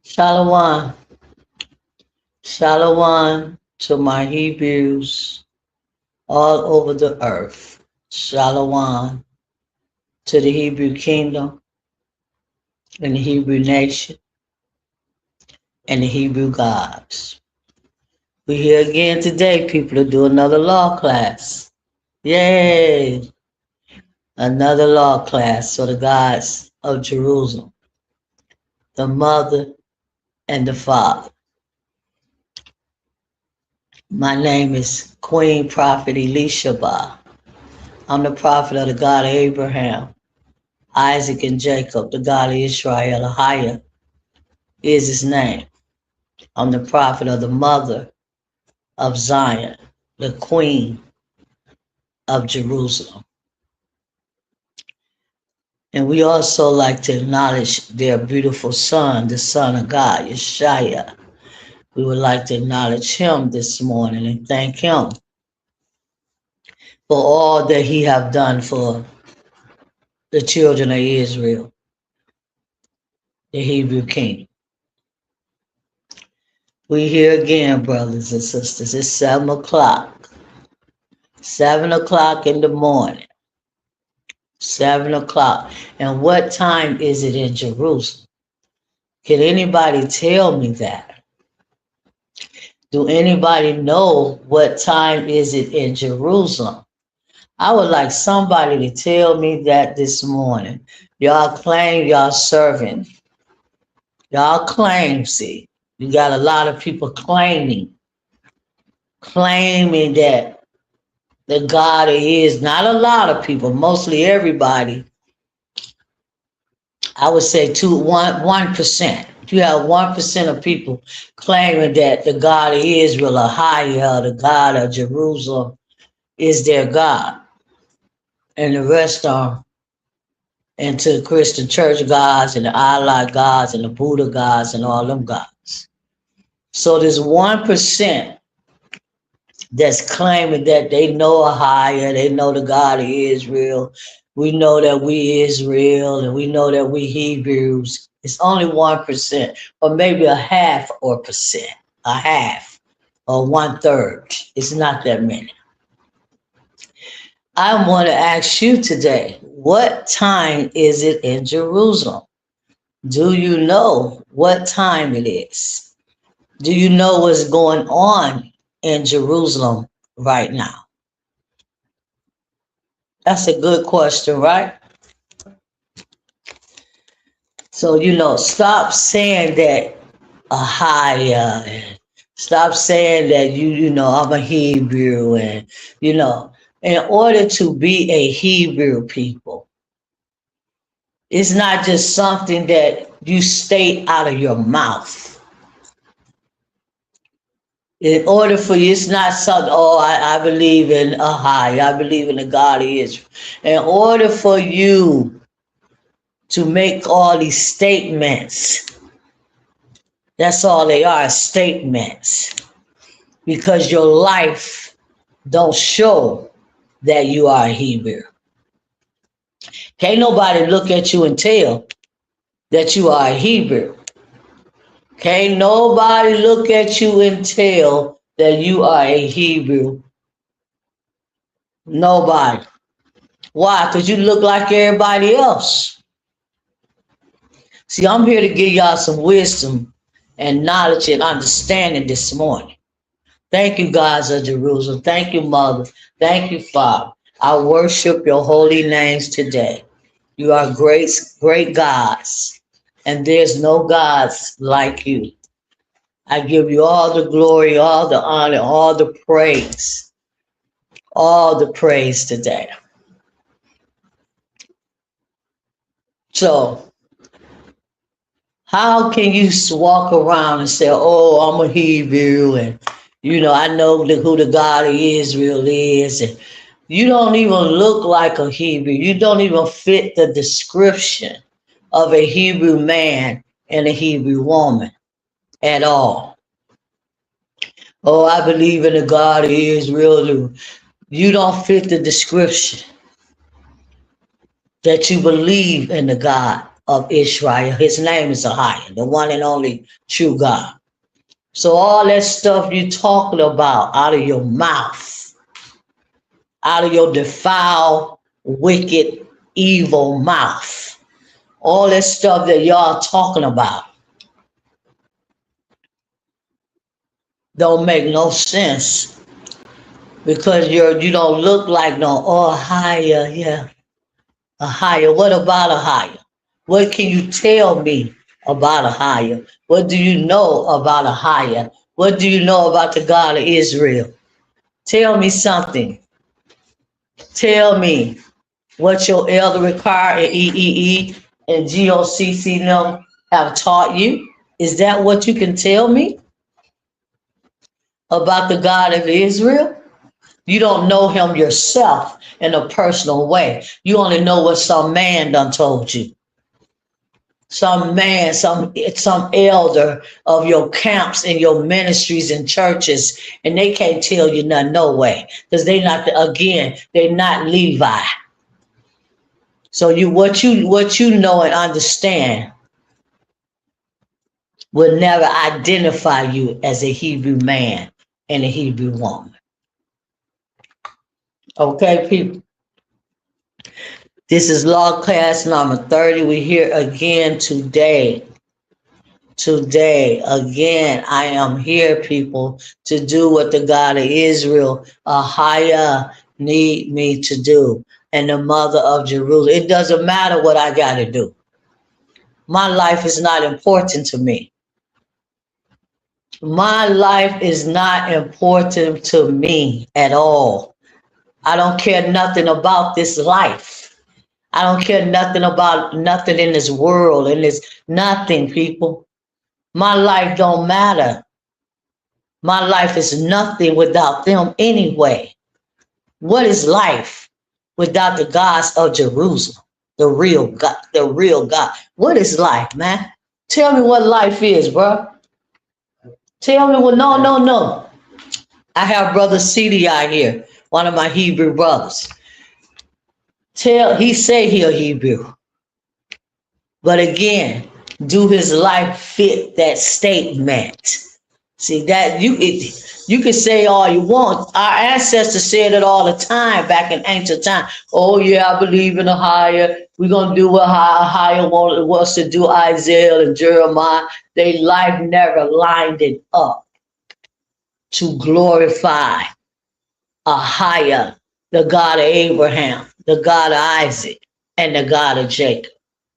Shalom. Shalom to my Hebrews all over the earth. Shalom to the Hebrew kingdom and the Hebrew nation and the Hebrew gods. We're here again today, people, to do another law class. Yay! Another law class for the gods of Jerusalem, the mother and the father. My name is Queen Prophet Elishaba. I'm the prophet of the God of Abraham, Isaac, and Jacob, the God of Israel. Ahia is his name. I'm the prophet of the mother of Zion, the queen of Jerusalem. And we also like to acknowledge their beautiful son, the Son of God, Yeshua. We would like to acknowledge him this morning and thank him for all that he have done for the children of Israel, the Hebrew king. We here again, brothers and sisters. It's 7 o'clock. 7 o'clock in the morning. 7 o'clock. And what time is it in Jerusalem? Can anybody tell me that? Do anybody know what time is it in Jerusalem? I would like somebody to tell me that this morning. Y'all claim y'all serving. Y'all claim, see. You got a lot of people claiming that the God is, not a lot of people, mostly everybody. I would say 1%. You have 1% of people claiming that the God of Israel, Ahia, the God of Jerusalem, is their God. And the rest are into the Christian church gods and the Allah gods and the Buddha gods and all them gods. So there's 1% that's claiming that they know Ahia, they know the God of Israel. We know that we Israel and we know that we Hebrews. It's only 1%, or maybe a half or percent, a half or 1/3. It's not that many. I want to ask you today, what time is it in Jerusalem? Do you know what time it is? Do you know what's going on in Jerusalem right now? That's a good question, right? So, stop saying that Ahia and stop saying that I'm a Hebrew and, in order to be a Hebrew people, it's not just something that you state out of your mouth. In order for you, it's not something, I believe in Ahai, I believe in the God of Israel. In order for you to make all these statements, that's all they are, statements. Because your life don't show that you are a Hebrew. Can't nobody look at you and tell that you are a Hebrew. Can't nobody look at you and tell that you are a Hebrew. Nobody. Why? Because you look like everybody else. See, I'm here to give y'all some wisdom and knowledge and understanding this morning. Thank you, gods of Jerusalem. Thank you, Mother. Thank you, Father. I worship your holy names today. You are great, great gods. And there's no gods like you. I give you all the glory, all the honor, all the praise today. So, how can you walk around and say, I'm a Hebrew and, I know who the God of Israel is, and you don't even look like a Hebrew. You don't even fit the description of a Hebrew man and a Hebrew woman at all. I believe in the God of Israel. You don't fit the description that you believe in the God of Israel. His name is Ahia, the one and only true God. So all that stuff you talking about out of your mouth, out of your defiled, wicked, evil mouth, all that stuff that y'all talking about don't make no sense because you don't look like no Ahia, yeah. Ahia. What about Ahia? What can you tell me about Ahia? What do you know about Ahia? What do you know about the God of Israel? Tell me something. Tell me what your elder Ricard and EEE and GOCC them have taught you. Is that what you can tell me about the God of Israel? You don't know him yourself in a personal way. You only know what some man done told you. Some man, some elder of your camps and your ministries and churches, and they can't tell you nothing, no way. Because they're not Levi. So what you know and understand will never identify you as a Hebrew man and a Hebrew woman. Okay, people. This is law class number 30. We're here again today. Today, again, I am here, people, to do what the God of Israel, Ahia, need me to do. And the mother of Jerusalem. It doesn't matter what I got to do. My life is not important to me. My life is not important to me at all. I don't care nothing about this life. I don't care nothing about nothing in this world, and there's nothing, people. My life don't matter. My life is nothing without them anyway. What is life without the gods of Jerusalem? The real God, the real God. What is life, man? Tell me what life is, bro. Tell me what, no. I have brother CDI here, one of my Hebrew brothers. He say he a Hebrew. But again, do his life fit that statement? See that you can say all you want. Our ancestors said it all the time back in ancient time. Oh yeah, I believe in a higher. We're gonna do what higher wants to do. Isaiah and Jeremiah, their life never lined it up to glorify a higher, the God of Abraham, the God of Isaac, and the God of Jacob.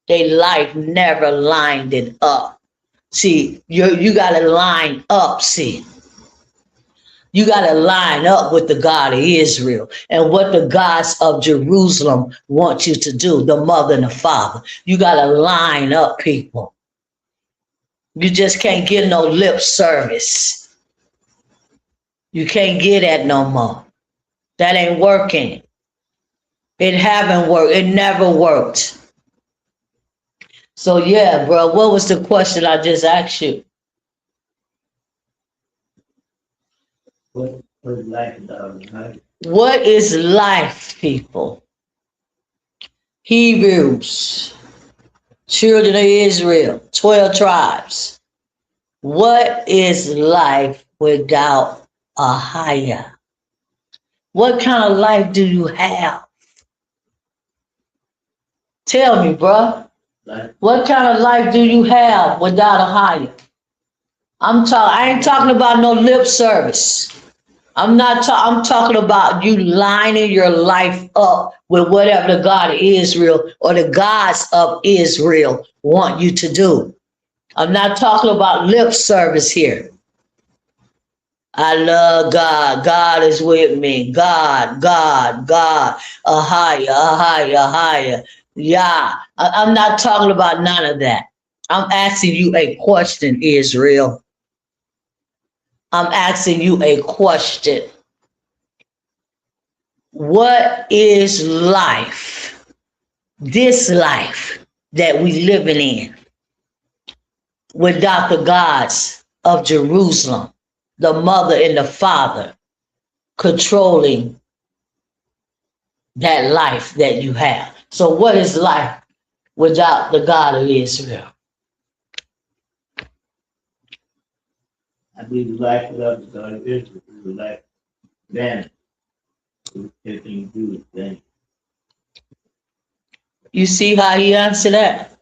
Their life never lined it up. See, you got to line up, see. You got to line up with the God of Israel and what the gods of Jerusalem want you to do, the mother and the father. You got to line up, people. You just can't get no lip service. You can't get that no more. That ain't working. It haven't worked. It never worked. So yeah, bro, what was the question I just asked you? What is life, people? Hebrews, children of Israel, 12 tribes. What is life without a higher? What kind of life do you have? Tell me, bro. What kind of life do you have without a higher? I ain't talking about no lip service. I'm talking about you lining your life up with whatever the God of Israel or the gods of Israel want you to do. I'm not talking about lip service here. I love God. God is with me. God. A higher. Yeah. I'm not talking about none of that. I'm asking you a question, Israel. I'm asking you a question. What is life? This life that we living in without the gods of Jerusalem, the mother and the father controlling that life that you have. So what is life? without the God of Israel? I believe the life without the God of Israel is a life vanity. Everything you do is vanity. You see how he answered that?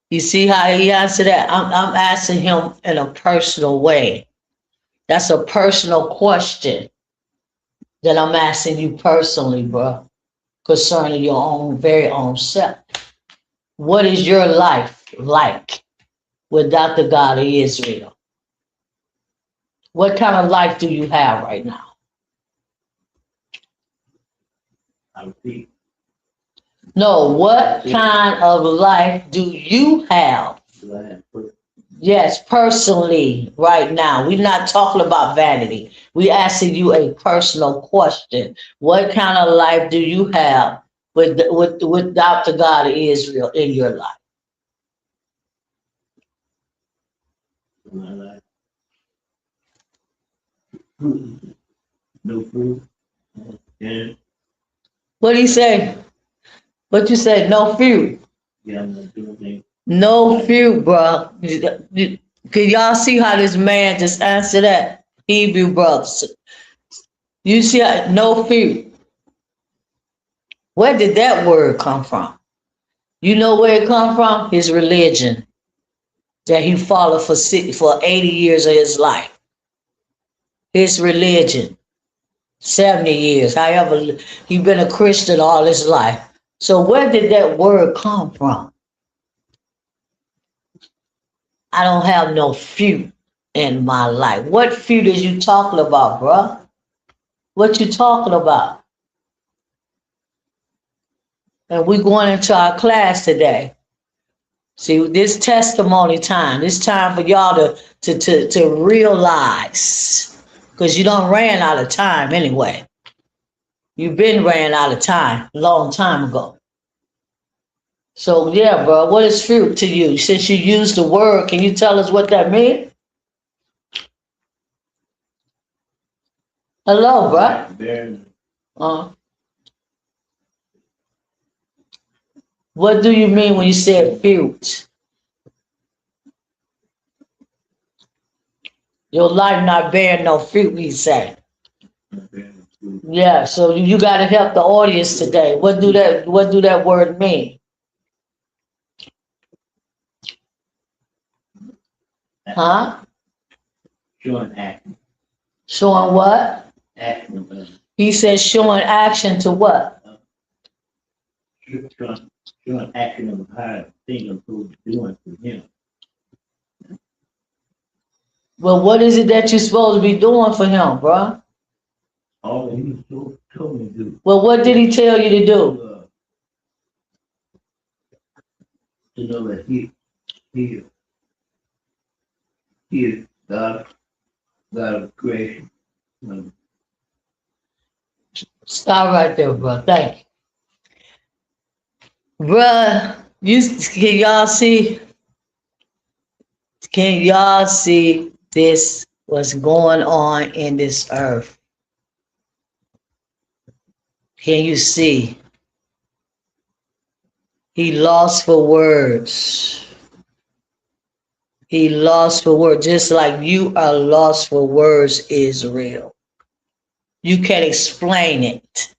You see how he answered that? I'm asking him in a personal way. That's a personal question that I'm asking you personally, bro, concerning your own very own self. What is your life like without the God of Israel? What kind of life do you have right now? I repeat. No, what kind of life do you have? Do I have purpose? Yes, personally, right now. We're not talking about vanity. We're asking you a personal question. What kind of life do you have without the God of Israel in your life? In my life? Fruit. No fruit. And What do you say? What you say? No fruit. yeah, I'm not doing things. No fruit, bro. Can y'all see how this man just answered that? Hebrew brothers. You see how, no fruit. Where did that word come from? You know where it come from? His religion that he followed for 80 years of his life. His religion, 70 years, however, he been a Christian all his life. So where did that word come from? I don't have no fruit in my life. What fruit is you talking about, bruh? What you talking about? And we going into our class today. See, this testimony time, this time for y'all to realize, because you don't ran out of time anyway. You've been ran out of time a long time ago. So yeah, bro, what is fruit to you? Since you used the word, can you tell us what that means? Hello, bro. What do you mean when you said fruit? Your life not bearing no fruit, we say. Yeah, so you got to help the audience today. What do that word mean? Huh? Showing action. Showing what? Action. He says showing action to what? Showing action of how things are supposed to be doing for him. Well, what is it that you're supposed to be doing for him, bro? All that he told me to do. Well, what did he tell you to do? To know that he is God of creation. Stop right there, bro. Thank you. Bruh, can y'all see? Can y'all see this? What's going on in this earth? Can you see? He lost for words. He lost for words, just like you are lost for words, Israel. You can't explain it.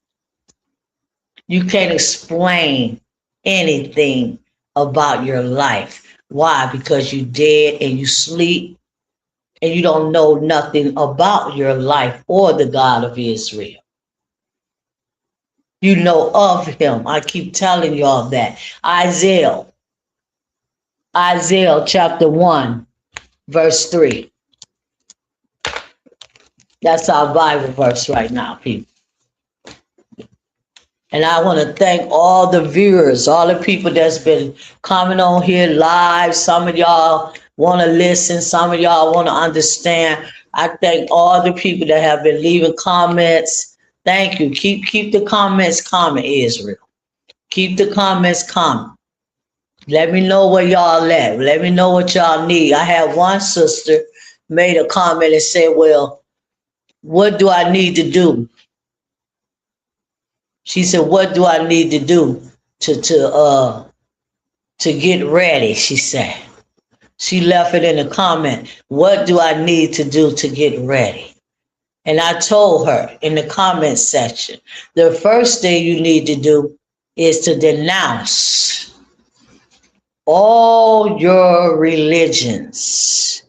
You can't explain anything about your life. Why? Because you dead and you sleep and you don't know nothing about your life or the God of Israel. You know of him. I keep telling y'all that. Isaiah chapter 1, verse 3. That's our Bible verse right now, people. And I want to thank all the viewers, all the people that's been coming on here live. Some of y'all want to listen. Some of y'all want to understand. I thank all the people that have been leaving comments. Thank you. Keep the comments coming, Israel. Keep the comments coming. Let me know where y'all at. Let me know what y'all need. I had one sister made a comment and said, well, what do I need to do? She said, what do I need to do? to get ready, she said. She left it in the comment. What do I need to do to get ready? And I told her in the comment section, the first thing you need to do is to denounce all your religions,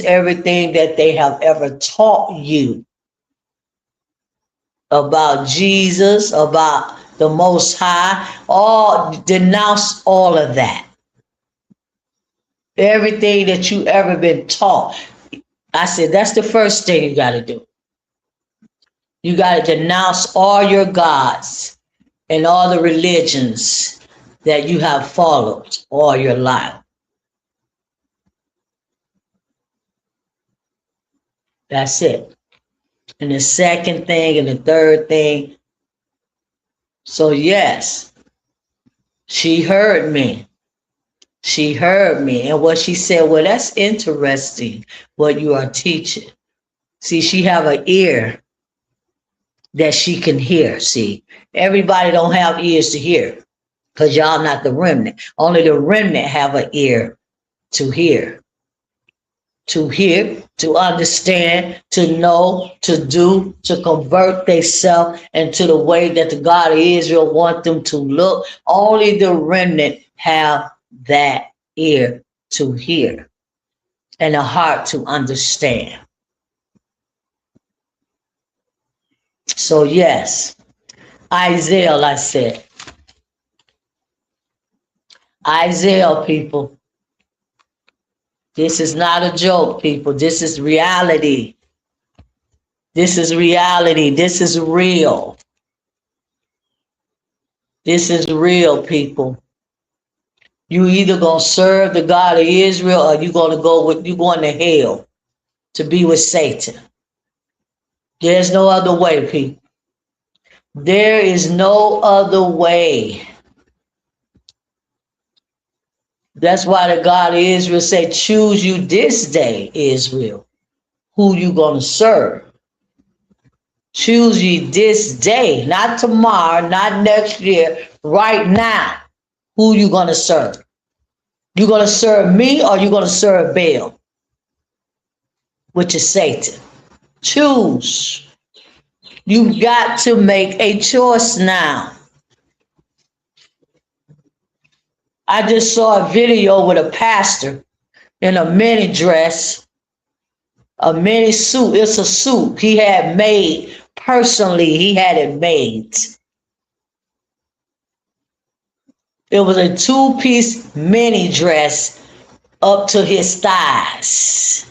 everything that they have ever taught you about Jesus, about the Most High, denounce all of that. Everything that you ever been taught. I said, that's the first thing you got to do. You got to denounce all your gods and all the religions that you have followed all your life. That's it. And the second thing and the third thing. So yes, she heard me. She heard me. And what she said, well, that's interesting what you are teaching. See, she have an ear that she can hear. See, everybody don't have ears to hear because y'all not the remnant. Only the remnant have an ear to hear. To hear, to understand, to know, to do, to convert themselves into the way that the God of Israel want them to look. Only the remnant have that ear to hear and a heart to understand. So yes, Isaiah, I said. Isaiah, people. This is not a joke, people. This is reality. This is reality. This is real. This is real, people. You either gonna serve the God of Israel or you going to hell to be with Satan. There's no other way, people. There is no other way. That's why the God of Israel said, choose you this day, Israel, who you gonna serve. Choose ye this day, not tomorrow, not next year, right now, who you gonna serve. You gonna serve me or you gonna serve Baal, which is Satan. Choose. You got to make a choice now. I just saw a video with a pastor in a mini dress, a mini suit. It's a suit he had made personally. He had it made. It was a two-piece mini dress up to his thighs,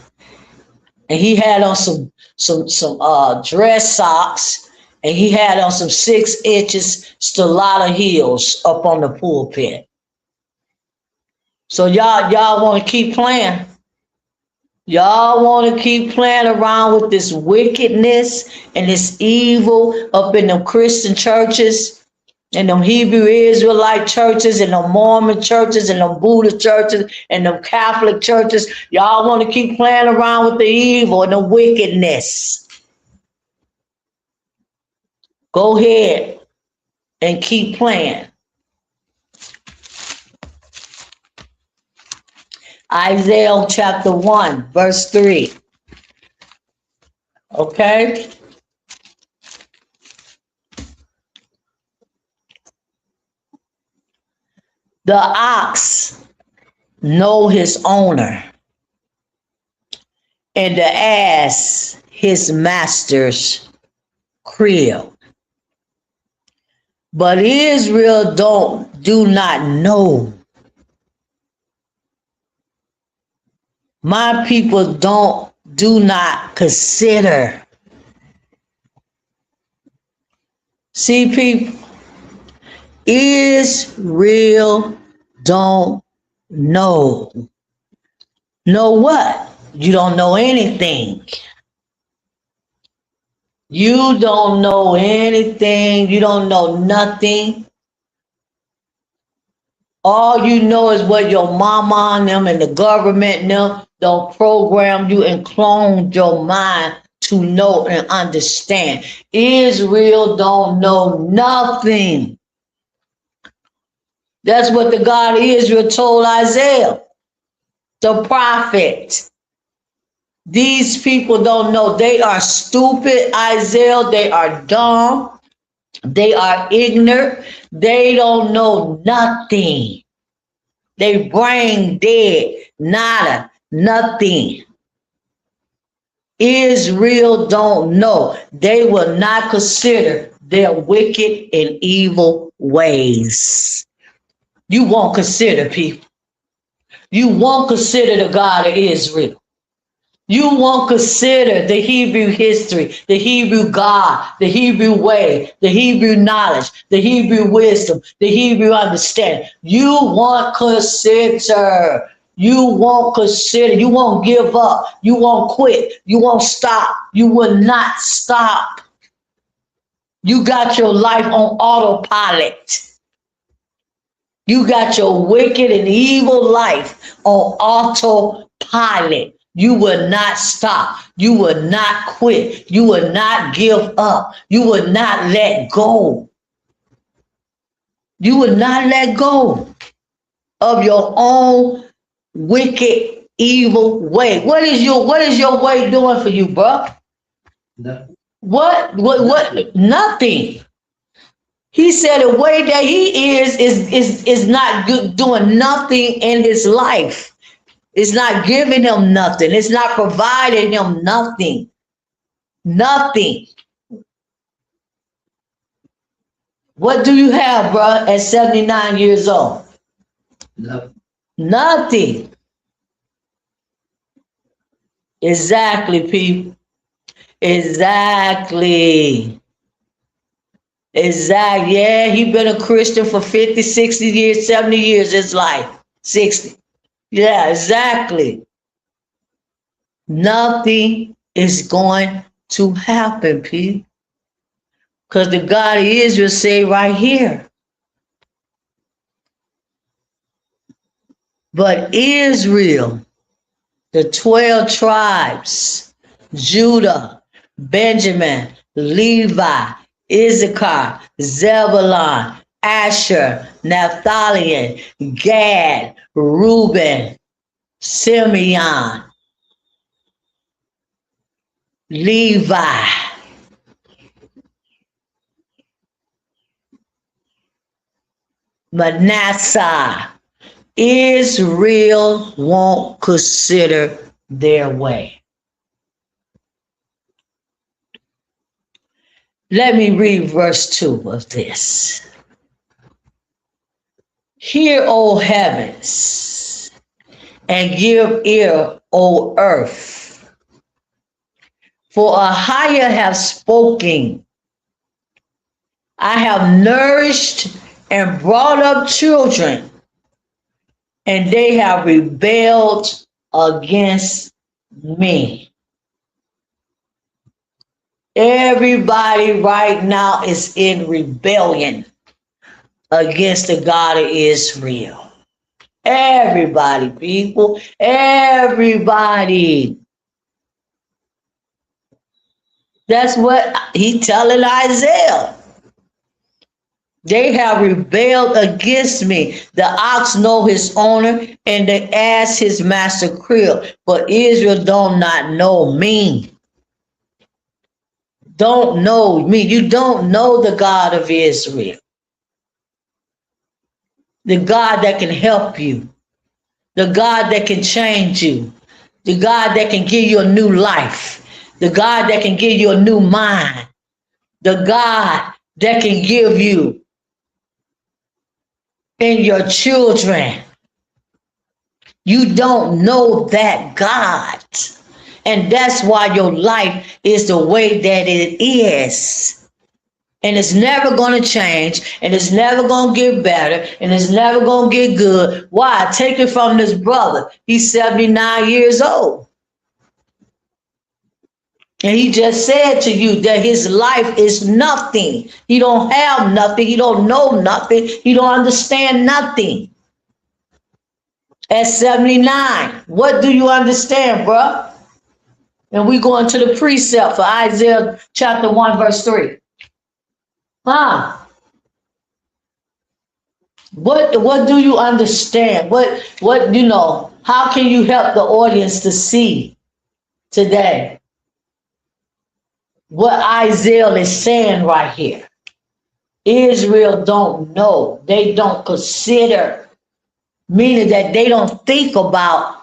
and he had on some dress socks, and he had on some 6 inches stiletto heels up on the pulpit. So y'all want to keep playing? Y'all want to keep playing around with this wickedness and this evil up in them Christian churches and them Hebrew Israelite churches and them Mormon churches and them Buddhist churches and them Catholic churches. Y'all want to keep playing around with the evil and the wickedness. Go ahead and keep playing. Isaiah chapter 1, verse 3. Okay? The ox know his owner, and the ass his master's crib. But Israel do not know. My people do not consider. See, people, Israel don't know. Know what? You don't know anything. You don't know anything. You don't know nothing. All you know is what your mama and them and the government and them don't program you and clone your mind to know and understand. Israel don't know nothing. That's what the God of Israel told Isaiah, the prophet. These people don't know. They are stupid, Isaiah. They are dumb. They are ignorant. They don't know nothing. They brain dead. Nada. Nothing. Israel don't know. They will not consider their wicked and evil ways. You won't consider people. You won't consider the God of Israel. You won't consider the Hebrew history, the Hebrew God, the Hebrew way, the Hebrew knowledge, the Hebrew wisdom, the Hebrew understanding. You won't consider. You won't consider. You won't give up. You won't quit. You won't stop. You will not stop. You got your life on autopilot. You got your wicked and evil life on autopilot. You will not stop. You will not quit. You will not give up. You will not let go. You will not let go of your own wicked, evil way. What is your way doing for you, bro? Nothing. What? Nothing. He said the way that he is not good, doing nothing in his life. It's not giving him nothing. It's not providing him nothing. Nothing. What do you have, bro, at 79 years old? Nothing. Nothing. Exactly, people. Exactly. Exactly. Yeah, he been a Christian for 50, 60 years, 70 years his life. 60. Yeah, exactly. Nothing is going to happen, Pete. Because the God of Israel say right here. But Israel, the 12 tribes, Judah, Benjamin, Levi, Issachar, Zebulun, Asher, Naphtali, Gad, Reuben, Simeon, Levi, Manasseh. Israel won't consider their way. Let me read verse 2 of this. Hear, O heavens, and give ear, O earth. For a higher have spoken. I have nourished and brought up children, and they have rebelled against me. Everybody right now is in rebellion against the God of Israel. Everybody, people, everybody. That's what he telling Isaiah. They have rebelled against me. The ox know his owner, and the ass his master crib. But Israel don't not know me. Don't know me. You don't know the God of Israel. The God that can help you. The God that can change you. The God that can give you a new life. The God that can give you a new mind. The God that can give you and your children. You don't know that God. And that's why your life is the way that it is. And it's never going to change. And it's never going to get better. And it's never going to get good. Why? Take it from this brother. He's 79 years old. And he just said to you that his life is nothing. He don't have nothing. He don't know nothing. He don't understand nothing. At 79, what do you understand, bro? And we go into the precept for Isaiah chapter 1, verse 3. Huh? What do you understand? What you know, how can you help the audience to see today what Isaiah is saying right here? Israel don't know. They don't consider, meaning that they don't think about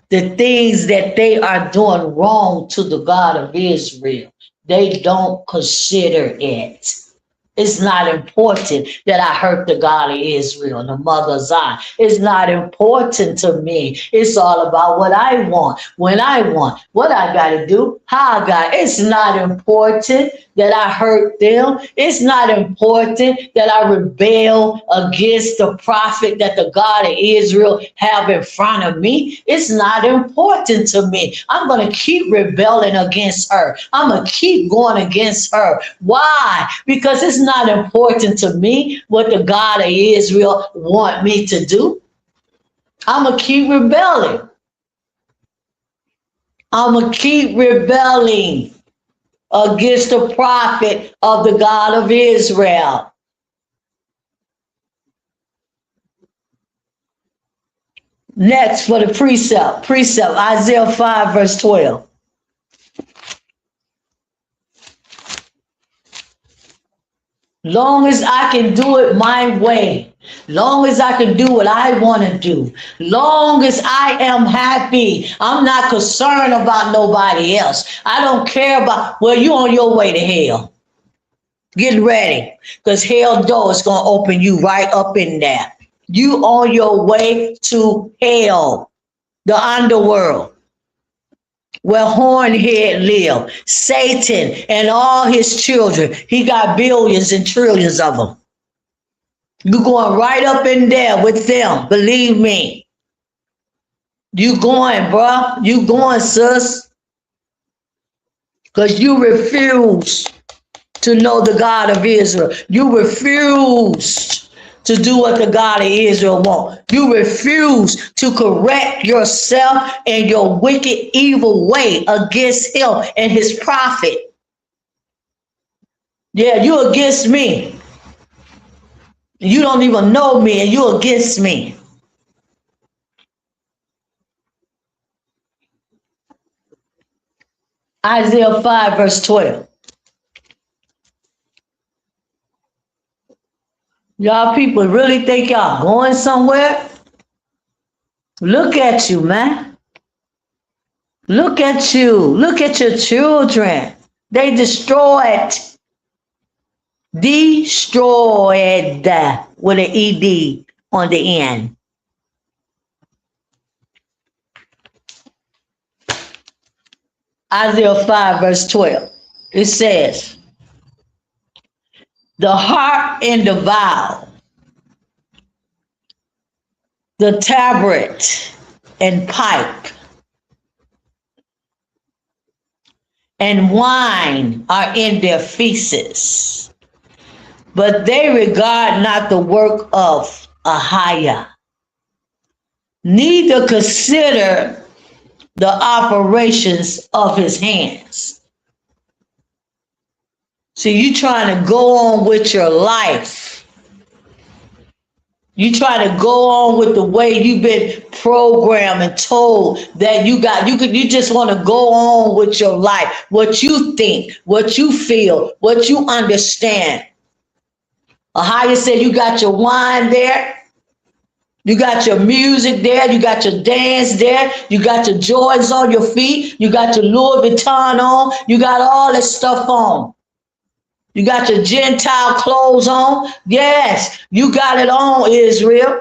the things that they are doing wrong to the God of Israel. They don't consider it. It's not important that I hurt the God of Israel, the mother of Zion. It's not important to me. It's all about what I want, when I want, what I got to do, how I got. It's not important that I hurt them. It's not important that I rebel against the prophet that the God of Israel have in front of me. It's not important to me. I'm going to keep rebelling against her. I'm going to keep going against her. Why? Because it's not important to me what the God of Israel want me to do. I'm going to keep rebelling. I'm going to keep rebelling against the prophet of the God of Israel. Next for the precept, Isaiah 5, verse 12. Long as I can do it my way, long as I can do what I want to do, long as I am happy, I'm not concerned about nobody else. I don't care about, well, you on your way to hell. Get ready, because hell door is going to open you right up in there. You on your way to hell, the underworld, where Hornhead live, Satan and all his children. He got billions and trillions of them. You going right up in there with them, believe me. You going, bruh. You going, sis. Because you refuse to know the God of Israel. You refuse to do what the God of Israel wants. You refuse to correct yourself and your wicked, evil way against him and his prophet. Yeah, you against me. You don't even know me and you against me. Isaiah 5, verse 12. Y'all people really think y'all going somewhere? Look at you, man. Look at you. Look at your children. They destroyed with an ED on the end. Isaiah 5, verse 12. It says, the harp and the viol, the tabret and pipe, and wine are in their feasts, but they regard not the work of Ahiah, neither consider the operations of his hands. See, you trying to go on with your life. You try to go on with the way you've been programmed and told that you just want to go on with your life. What you think, what you feel, what you understand. Ahiah said you got your wine there. You got your music there. You got your dance there. You got your Jordans on your feet. You got your Louis Vuitton on. You got all this stuff on. You got your Gentile clothes on. Yes, you got it on, Israel.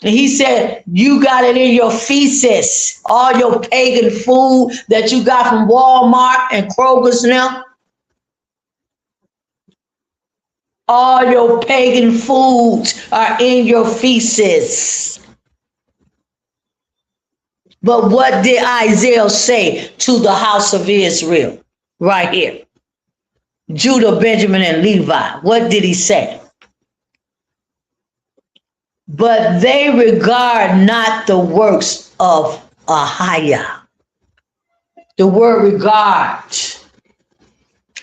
And he said, you got it in your feces. All your pagan food that you got from Walmart and Kroger's now. All your pagan foods are in your feces. But what did Isaiah say to the house of Israel? Right here. Judah, Benjamin, and Levi. What did he say? But they regard not the works of Ahiah. The word regard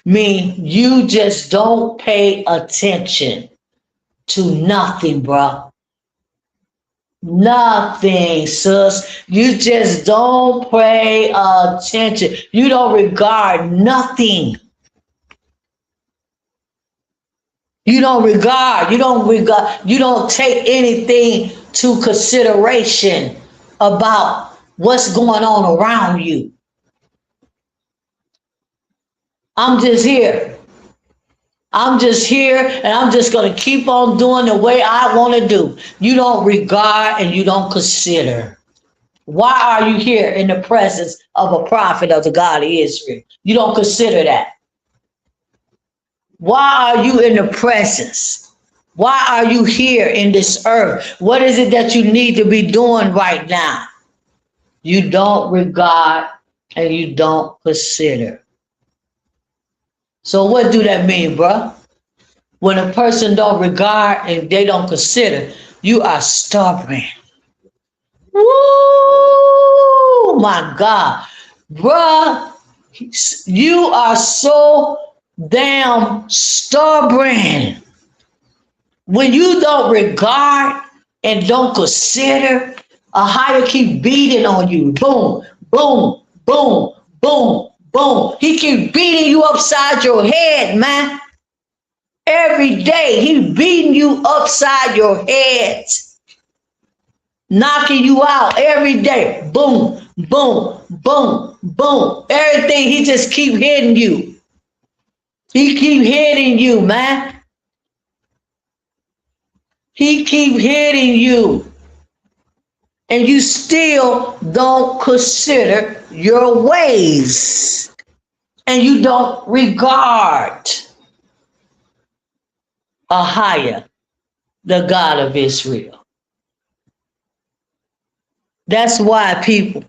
means you just don't pay attention to nothing, bro. Nothing, sis. You just don't pay attention. You don't regard nothing. You don't take anything to consideration about what's going on around you. I'm just here. I'm just here and I'm just going to keep on doing the way I want to do. You don't regard and you don't consider. Why are you here in the presence of a prophet of the God of Israel? You don't consider that. Why are you in the presence? Why are you here in this earth? What is it that you need to be doing right now? You don't regard and you don't consider. So what do that mean, bro? When a person don't regard and they don't consider, you are stubborn. Woo, my God. Bruh, you are so damn stubborn. When you don't regard and don't consider, a higher keep beating on you. Boom, boom, boom, boom, boom. He keep beating you upside your head, man. Every day he beating you upside your head. Knocking you out every day. Boom, boom, boom, boom. Everything, he just keep hitting you. He keep hitting you, man. He keep hitting you. And you still don't consider your ways. And you don't regard Ahia, the God of Israel. That's why people,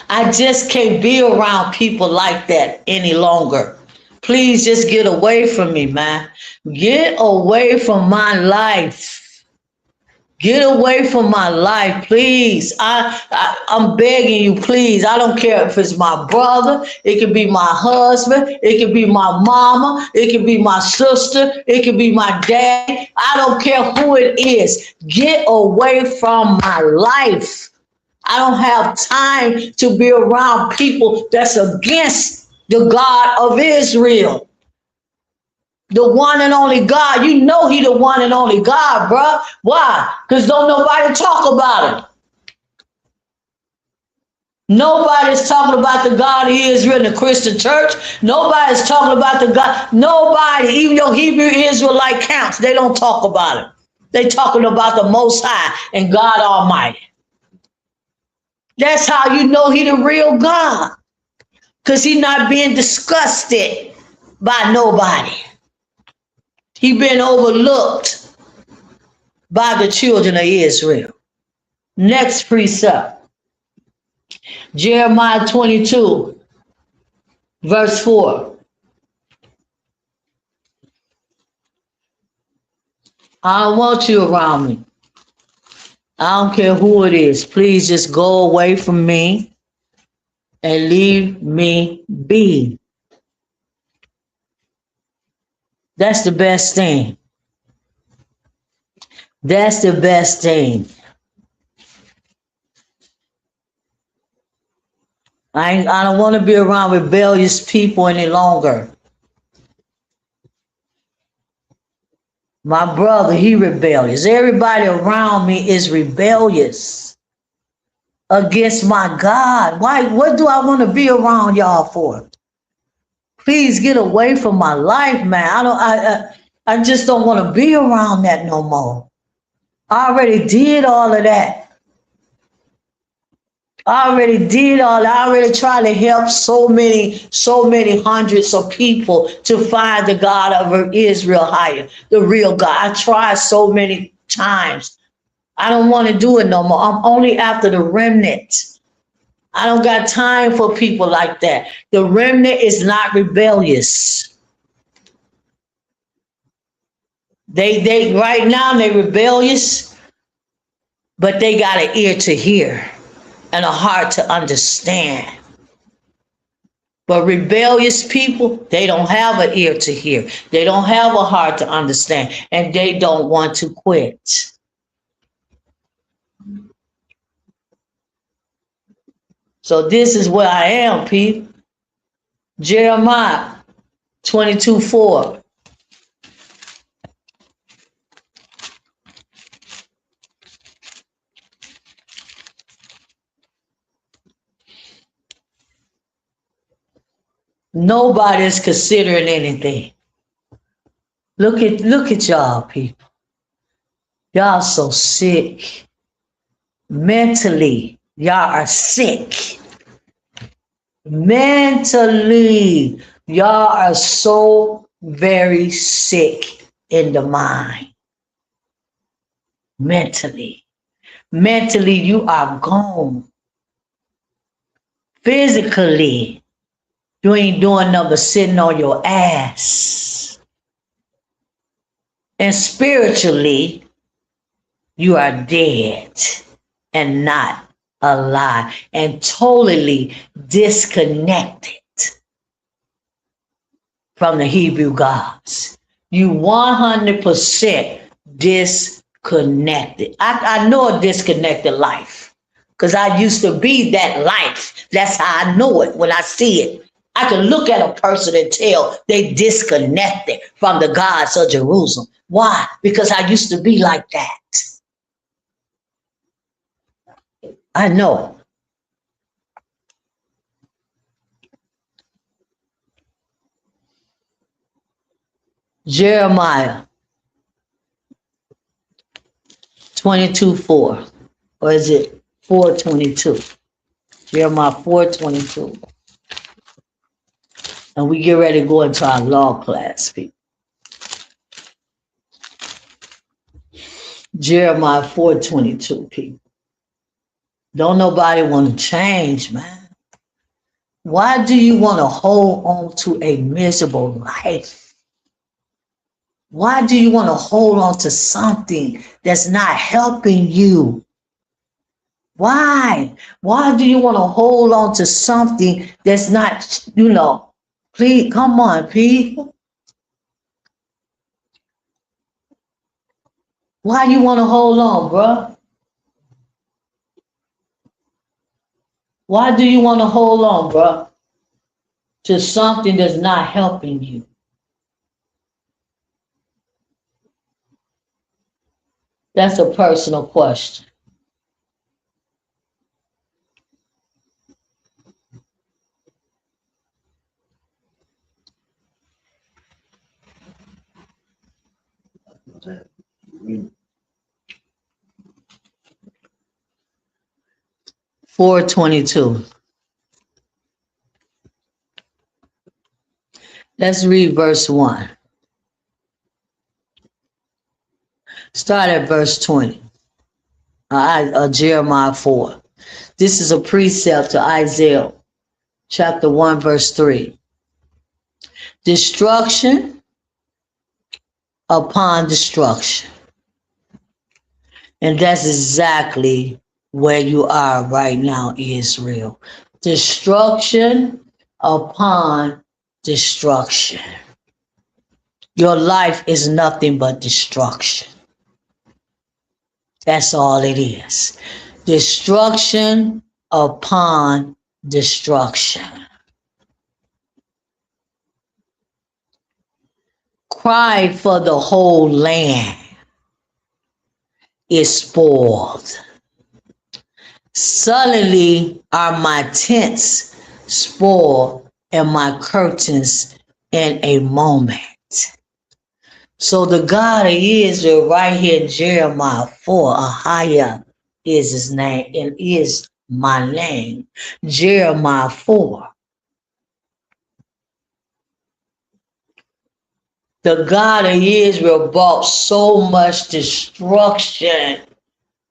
I just can't be around people like that any longer. Please just get away from me, man. Get away from my life. Get away from my life, please. I'm begging you, please. I don't care if it's my brother. It could be my husband. It could be my mama. It could be my sister. It could be my dad. I don't care who it is. Get away from my life. I don't have time to be around people that's against the God of Israel. The one and only God. You know he the one and only God, bruh. Why? Because don't nobody talk about him. Nobody's talking about the God of Israel in the Christian church. Nobody's talking about the God. Nobody, even your Hebrew Israelite camps, they don't talk about him. They talking about the Most High and God Almighty. That's how you know he the real God. Because he's not being disgusted by nobody. He been overlooked by the children of Israel. Next precept. Jeremiah 22, verse 4. I don't want you around me. I don't care who it is. Please just go away from me and leave me be. That's the best thing. That's the best thing. I don't want to be around rebellious people any longer. My brother, he rebellious. Everybody around me is rebellious against my God. Why? What do I want to be around y'all for? Please get away from my life, man. I just don't want to be around that no more. I already did all of that. I already tried to help so many hundreds of people to find the God of Israel higher, the real God. I tried so many times. I don't want to do it no more. I'm only after the remnant. I don't got time for people like that. The remnant is not rebellious. They right now they're rebellious, but they got an ear to hear and a heart to understand. But rebellious people, they don't have an ear to hear. They don't have a heart to understand. And they don't want to quit. So this is where I am, people. Jeremiah 22:4. Nobody's considering anything. Look at y'all, people. Y'all so sick. Mentally, y'all are sick. Mentally, y'all are so very sick in the mind. Mentally. Mentally, you are gone. Physically, you ain't doing nothing but sitting on your ass. And spiritually, you are dead and not alive and totally disconnected from the Hebrew gods. You 100% disconnected. I know a disconnected life because I used to be that life. That's how I know it when I see it. I can look at a person and tell they disconnected from the gods of Jerusalem. Why? Because I used to be like that. I know. Jeremiah 22:4, or is it 4:22? Jeremiah 4:22. And we get ready to go into our law class, people. Jeremiah 4:22, people. Don't nobody want to change, man. Why do you want to hold on to a miserable life? Why do you want to hold on to something that's not helping you? Why? Why do you want to hold on to something that's not, please, come on, people. Why you want to hold on, bro? Why do you want to hold on, bro, to something that's not helping you? That's a personal question. We 4:22. Let's read verse 1. Start at verse 20. Jeremiah 4. This is a precept to Isaiah chapter 1, verse 3. Destruction upon destruction. And that's exactly where you are right now, Israel. Destruction upon destruction. Your life is nothing but destruction. That's all it is. Destruction upon destruction. Cry for the whole land is spoiled. Suddenly are my tents spoiled and my curtains in a moment. So the God of Israel right here in Jeremiah 4, Ahiah is his name and is my name. Jeremiah 4. The God of Israel brought so much destruction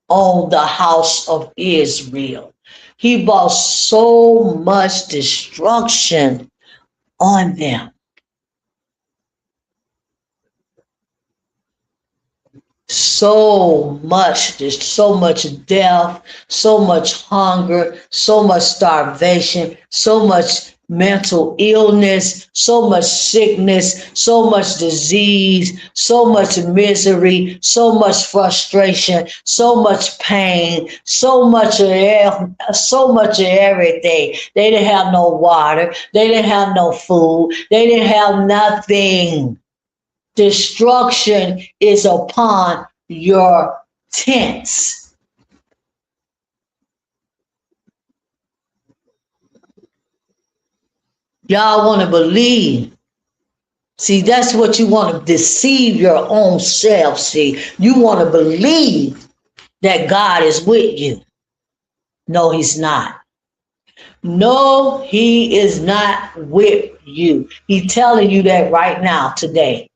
on the house of Israel. He brought so much destruction on them. So much, there's so much death, so much hunger, so much starvation, so much mental illness, so much sickness, so much disease, so much misery, so much frustration, so much pain, so much of everything. They didn't have no water, they didn't have no food, they didn't have nothing. Destruction is upon your tents. Y'all want to believe. See, that's what you want to deceive your own self. See, you want to believe that God is with you. No, he's not. No, he is not with you. He's telling you that right now, today.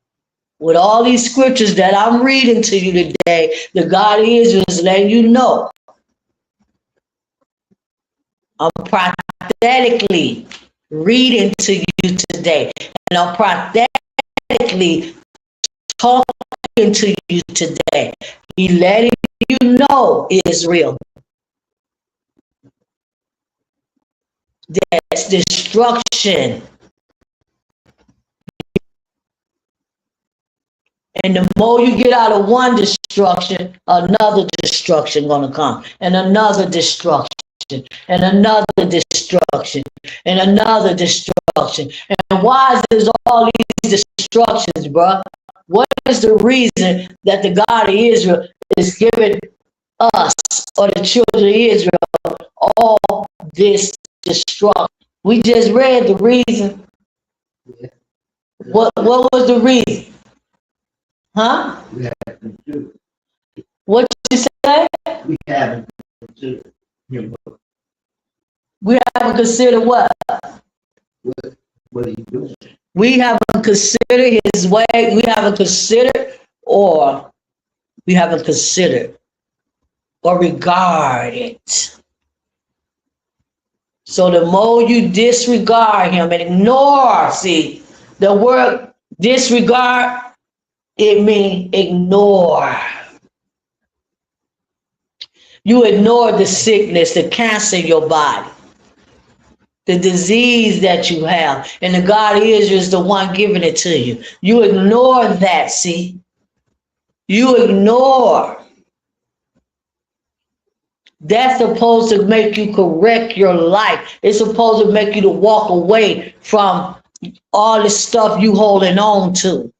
With all these scriptures that I'm reading to you today, the God of Israel is letting you know. I'm prophetically reading to you today. And I'm prophetically talking to you today. He letting you know Israel. There's destruction. And the more you get out of one destruction, another destruction gonna come. And another destruction. And another destruction. And another destruction. And why is there all these destructions, bro? What is the reason that the God of Israel is giving us, or the children of Israel, all this destruction? We just read the reason. What was the reason? Huh? We haven't considered. What you say? We haven't considered him. We haven't considered what? What he's doing. We haven't considered his way. We haven't considered, or we haven't considered or regarded. So the more you disregard him and ignore, see, the word disregard, it means ignore. You ignore the sickness, the cancer in your body, the disease that you have, and the God of Israel is the one giving it to you. You ignore that, see? You ignore. That's supposed to make you correct your life. It's supposed to make you to walk away from all the stuff you holding on to.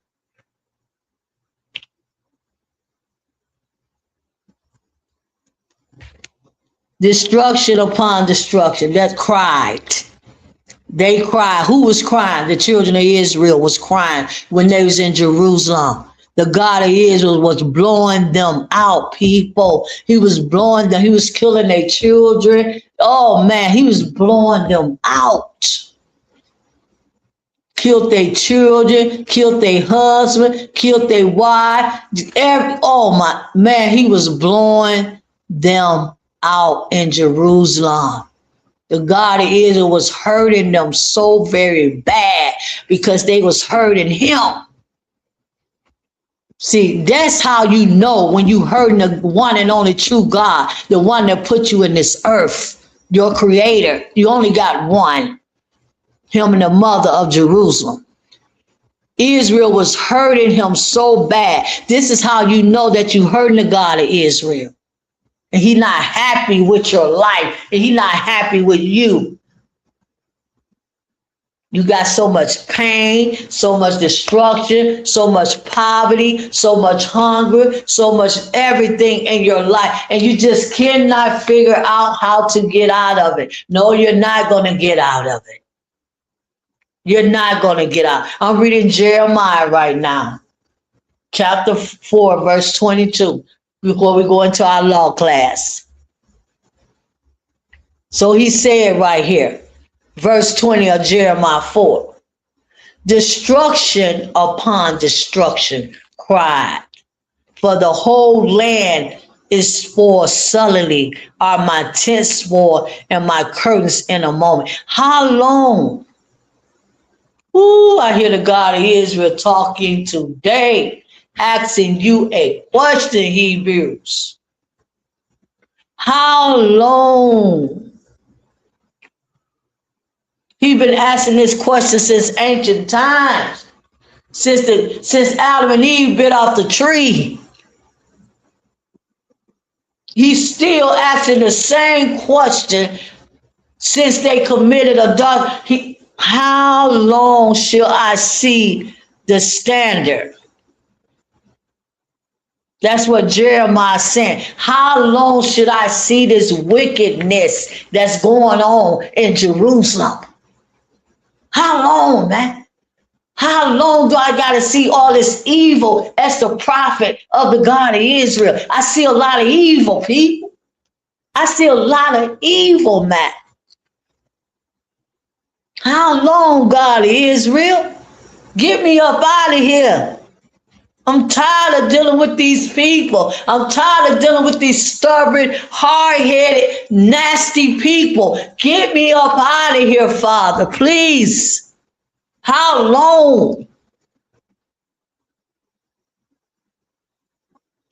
Destruction upon destruction. That cried. They cried. Who was crying? The children of Israel was crying when they was in Jerusalem. The God of Israel was blowing them out, people. He was blowing them. He was killing their children. Oh, man, he was blowing them out. Killed their children, killed their husband, killed their wife. Oh, my, man, he was blowing them out in Jerusalem. The God of Israel was hurting them so very bad because they was hurting him. See, that's how you know when you hurting the one and only true God, the one that put you in this earth, your creator. You only got one, him and the mother of Jerusalem. Israel was hurting him so bad. This is how you know that you hurting the God of Israel. And he's not happy with your life, and he's not happy with you. You got so much pain, so much destruction, so much poverty, so much hunger, so much everything in your life. And you just cannot figure out how to get out of it. No, you're not going to get out of it. You're not going to get out. I'm reading Jeremiah right now, chapter 4, verse 22, before we go into our law class. So he said right here, verse 20 of Jeremiah 4, destruction upon destruction cried, for the whole land is for sullenly, are my tents for and my curtains in a moment. How long? Ooh, I hear the God of Israel talking today, asking you a question, Hebrews. How long? He's been asking this question since ancient times. Since Adam and Eve bit off the tree. He's still asking the same question since they committed adultery. How long shall I see the standard? That's what Jeremiah is saying. How long should I see this wickedness that's going on in Jerusalem? How long, man? How long do I got to see all this evil as the prophet of the God of Israel? I see a lot of evil, people. I see a lot of evil, man. How long, God of Israel? Get me up out of here. I'm tired of dealing with these people. I'm tired of dealing with these stubborn, hard-headed, nasty people. Get me up out of here, Father, please. How long?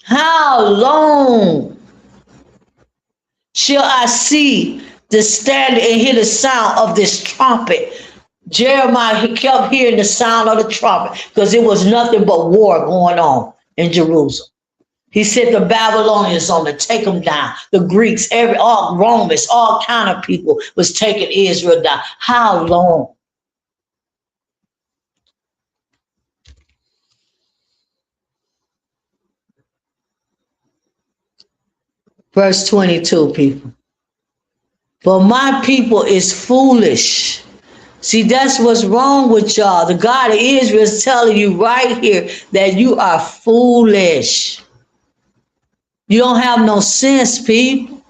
How long shall I see the standard and hear the sound of this trumpet? Jeremiah, he kept hearing the sound of the trumpet because it was nothing but war going on in Jerusalem. He said the Babylonians on to take them down. The Greeks, all Romans, all kind of people was taking Israel down. How long? Verse 22, people. For my people is foolish. See, that's what's wrong with y'all. The God of Israel is telling you right here that you are foolish. You don't have no sense, people.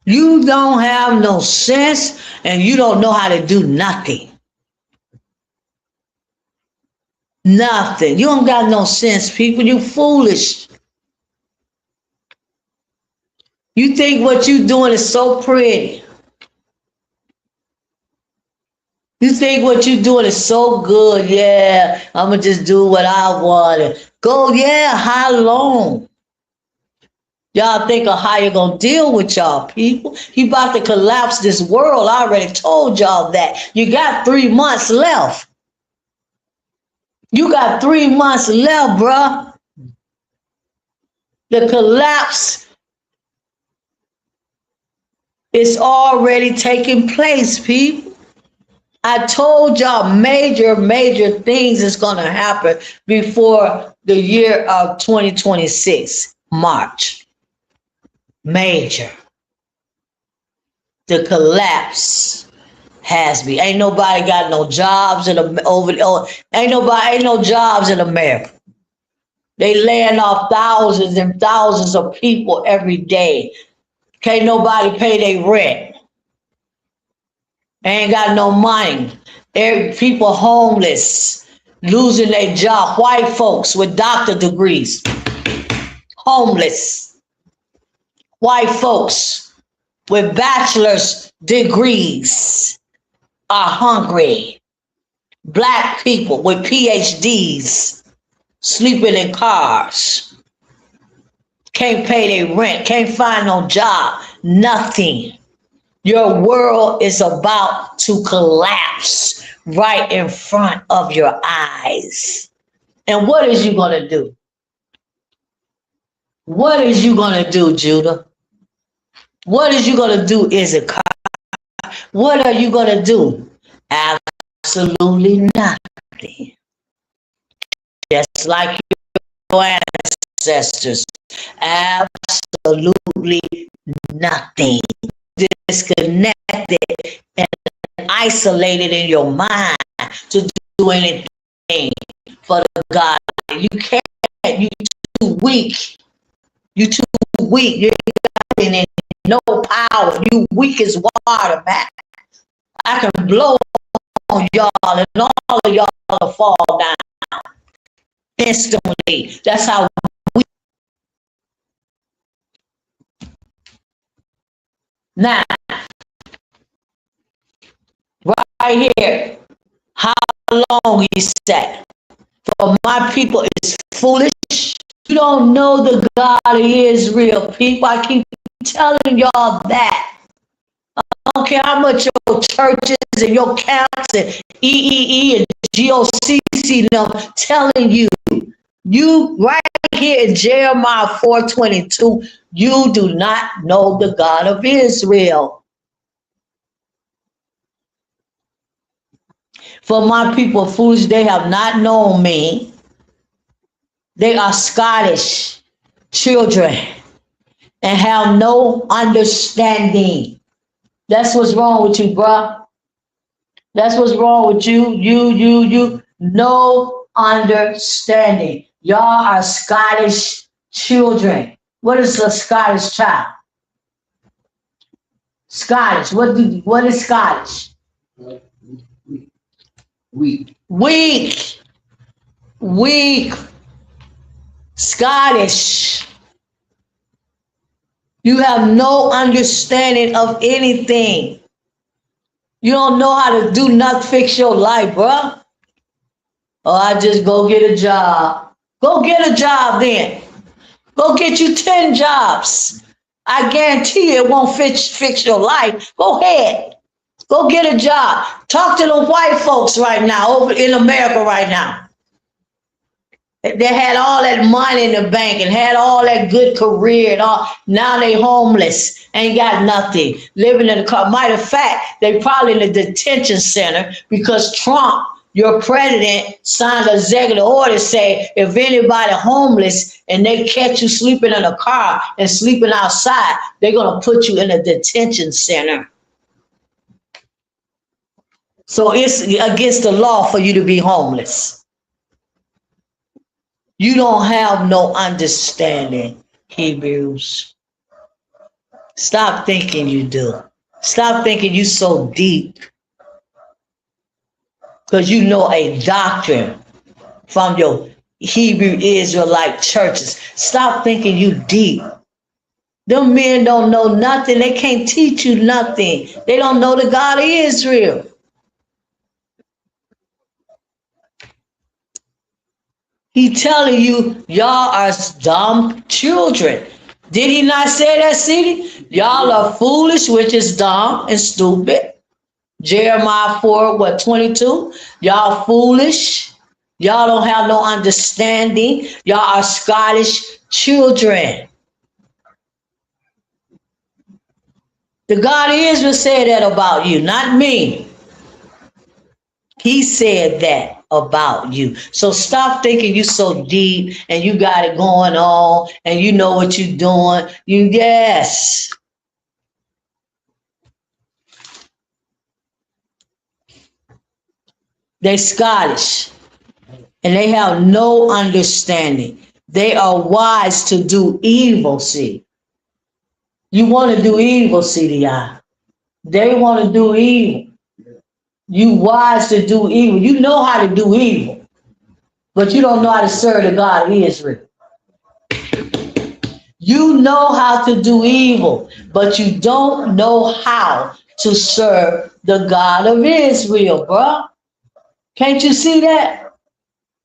You don't have no sense and you don't know how to do nothing. Nothing. You don't got no sense, people. You foolish. You think what you doing is so pretty. You think what you doing is so good. Yeah, I'm going to just do what I want. Go, yeah, how long? Y'all think of how you're going to deal with y'all, people. He about to collapse this world. I already told y'all that. You got 3 months left. You got 3 months left, bruh. The collapse is already taking place, people. I told y'all major things is going to happen before the year of 2026, March. Major. The collapse has been. Ain't nobody got no jobs ain't no jobs in America. They laying off thousands and thousands of people every day. Can't nobody pay their rent. Ain't got no money. People homeless, losing their job. White folks with doctor degrees, homeless. White folks with bachelor's degrees are hungry. Black people with PhDs sleeping in cars. Can't pay their rent, can't find no job, nothing. Your world is about to collapse right in front of your eyes. And what is you going to do? What is you going to do, Judah? What is you going to do, Issachar? What are you going to do? Absolutely nothing. Just like your ancestors. Absolutely nothing. Disconnected and isolated in your mind to do anything for the God. You can't. You too weak. You too weak. You ain't got no power. You weak as water, man. I can blow on y'all and all of y'all will fall down instantly. That's how weak. Now, right here, how long he said, for my people is foolish. You don't know the God of Israel, people. I keep telling y'all that. don't care how much your churches and your camps and EEE and GOCC them telling you. You right here in Jeremiah 4:22, you do not know the God of Israel. For my people are foolish, they have not known me. They are Scottish children and have no understanding. That's what's wrong with you, bruh. That's what's wrong with you. You. No understanding. Y'all are Scottish children. What is a Scottish child? Scottish. What is Scottish? Weak. Weak. Scottish. You have no understanding of anything. You don't know how to do nothing, fix your life, bruh. Oh, I just go get a job. Go get a job then. Go get you 10 jobs. I guarantee you it won't fix your life. Go ahead. Go get a job. Talk to the white folks right now, over in America right now. They had all that money in the bank and had all that good career and all. Now they homeless, ain't got nothing, living in a car. Matter of fact, they probably in a detention center because Trump, your president, signed an executive order say if anybody homeless and they catch you sleeping in a car and sleeping outside, they're gonna put you in a detention center. So it's against the law for you to be homeless. You don't have no understanding, Hebrews. Stop thinking you do. Stop thinking you so deep. Because you know a doctrine from your Hebrew Israelite churches. Stop thinking you deep. Them men don't know nothing. They can't teach you nothing. They don't know the God of Israel. He telling you, y'all are dumb children. Did he not say that, CD? Y'all are foolish, which is dumb and stupid. Jeremiah 4:22? Y'all foolish. Y'all don't have no understanding. Y'all are Scottish children. The God of Israel said that about you, not me. He said that about you. So stop thinking you so deep and you got it going on and you know what you're doing. Yes. They're Scottish and they have no understanding. They are wise to do evil, see. You want to do evil, CDI. They want to do evil. You wise to do evil. You know how to do evil, but you don't know how to serve the God of Israel. You know how to do evil, but you don't know how to serve the God of Israel, bro. Can't you see that?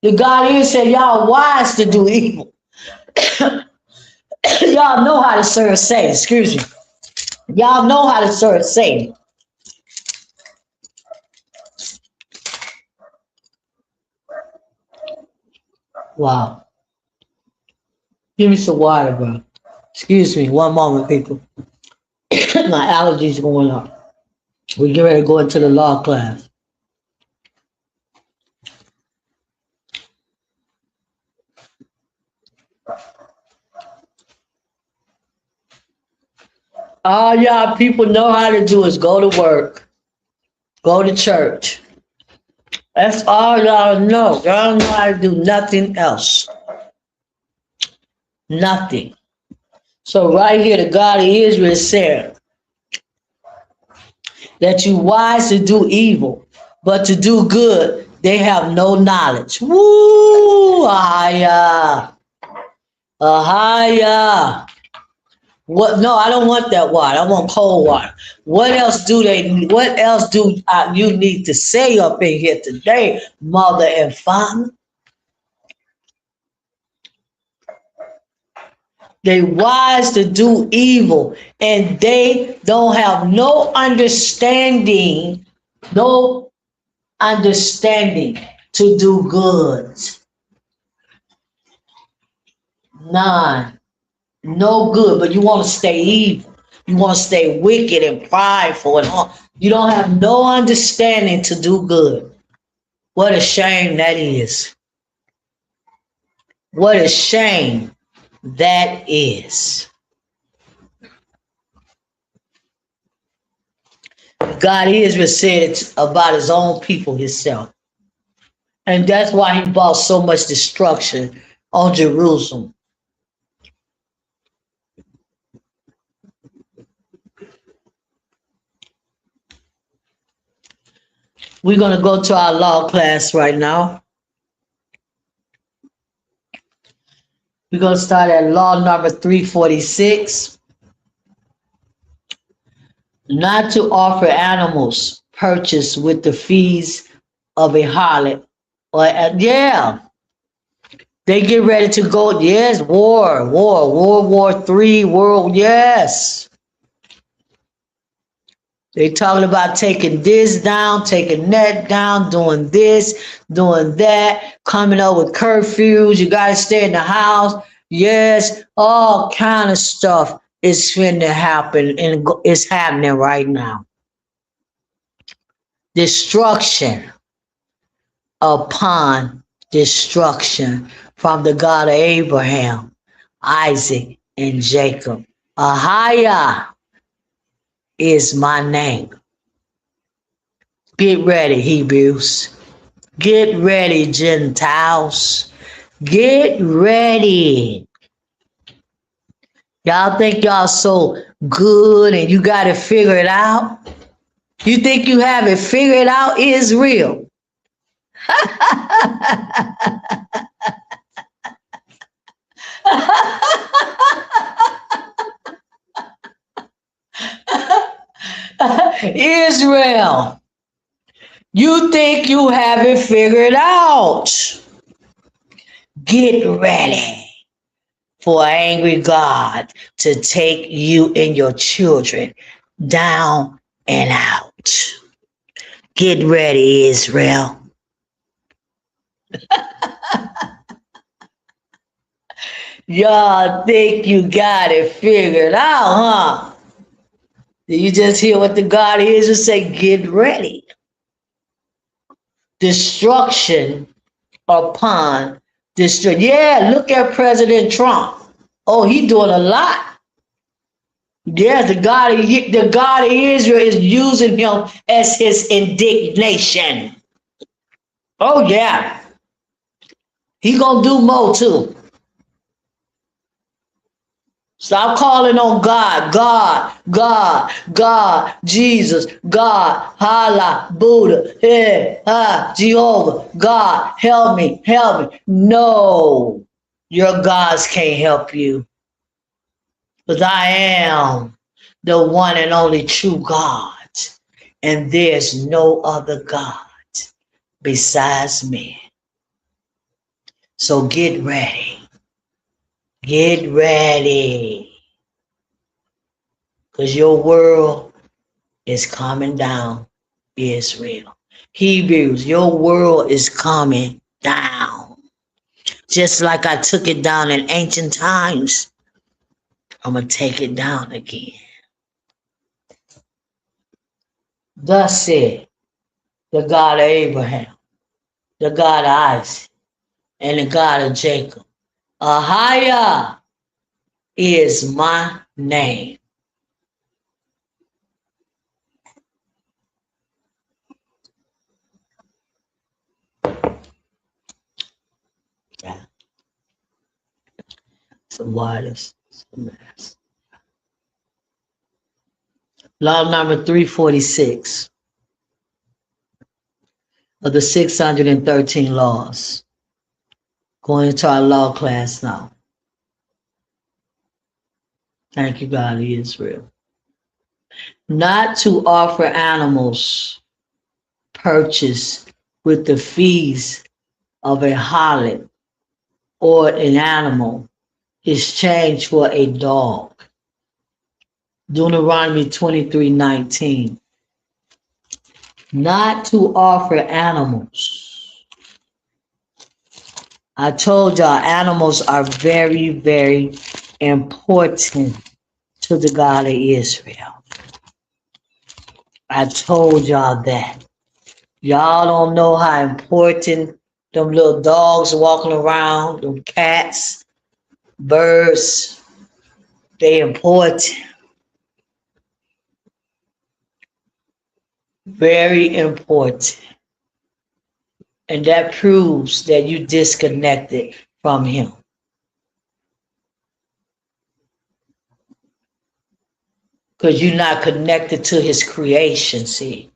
The God of Israel said, y'all wise to do evil. Y'all know how to serve Satan. Excuse me. Y'all know how to serve Satan. Wow. Give me some water, bro. Excuse me. One moment, people. My allergies going up. We get ready to go into the law class. All y'all people know how to do is go to work, go to church. That's all y'all know. Y'all don't know how to do nothing else. Nothing. So right here, the God of Israel said that you wise to do evil, but to do good, they have no knowledge. Woo! Ahaya. Ahaya. What? No, I don't want that water. I want cold water. What else do you need to say up in here today, mother and father? They wise to do evil, and they don't have no understanding to do good. None. No good, but you want to stay evil. You want to stay wicked and prideful and all. You don't have no understanding to do good. What a shame that is. What a shame that is. God Israel said it about his own people himself. And that's why he brought so much destruction on Jerusalem. We're going to go to our law class right now. We're going to start at law number 346. Not to offer animals purchased with the fees of a harlot. Or yeah, they get ready to go. Yes, World War III, yes. They talking about taking this down, taking that down, doing this, doing that, coming up with curfews. You got to stay in the house. Yes, all kind of stuff is finna happen, and it's happening right now. Destruction upon destruction from the God of Abraham, Isaac, and Jacob. Ahia is my name. Get ready, Hebrews. Get ready, Gentiles. Get ready. Y'all think y'all so good and you got to figure it out? You think you have it figured out, Israel? Israel, you think you have it figured out? Get ready for an angry God to take you and your children down and out. Get ready, Israel. Y'all think you got it figured out, huh? Did you just hear what the God is to say? Get ready. Destruction upon destruction. Yeah, look at President Trump. Oh, he doing a lot. Yes, the God of Israel is using him as his indignation. Oh yeah. He gonna do more too. Stop calling on God, Jesus, God, Allah, Buddha, Jehovah, God, help me. No, your gods can't help you. Because I am the one and only true God. And there's no other God besides me. So get ready. Get ready. Because your world is coming down, Israel. Hebrews, your world is coming down. Just like I took it down in ancient times, I'm going to take it down again. Thus said the God of Abraham, the God of Isaac, and the God of Jacob. Ahia is my name. Yeah. Some wireless. Law number 346 of the 613 laws. Going into our law class now. Thank you, God of Israel. Not to offer animals purchased with the fees of a harlot or an animal is changed for a dog. Deuteronomy 23:19. Not to offer animals. I told y'all animals are very, very important to the God of Israel. I told y'all that. Y'all don't know how important them little dogs walking around, them cats, birds, they important. Very important. And that proves that you disconnected from him. Because you're not connected to his creation, see.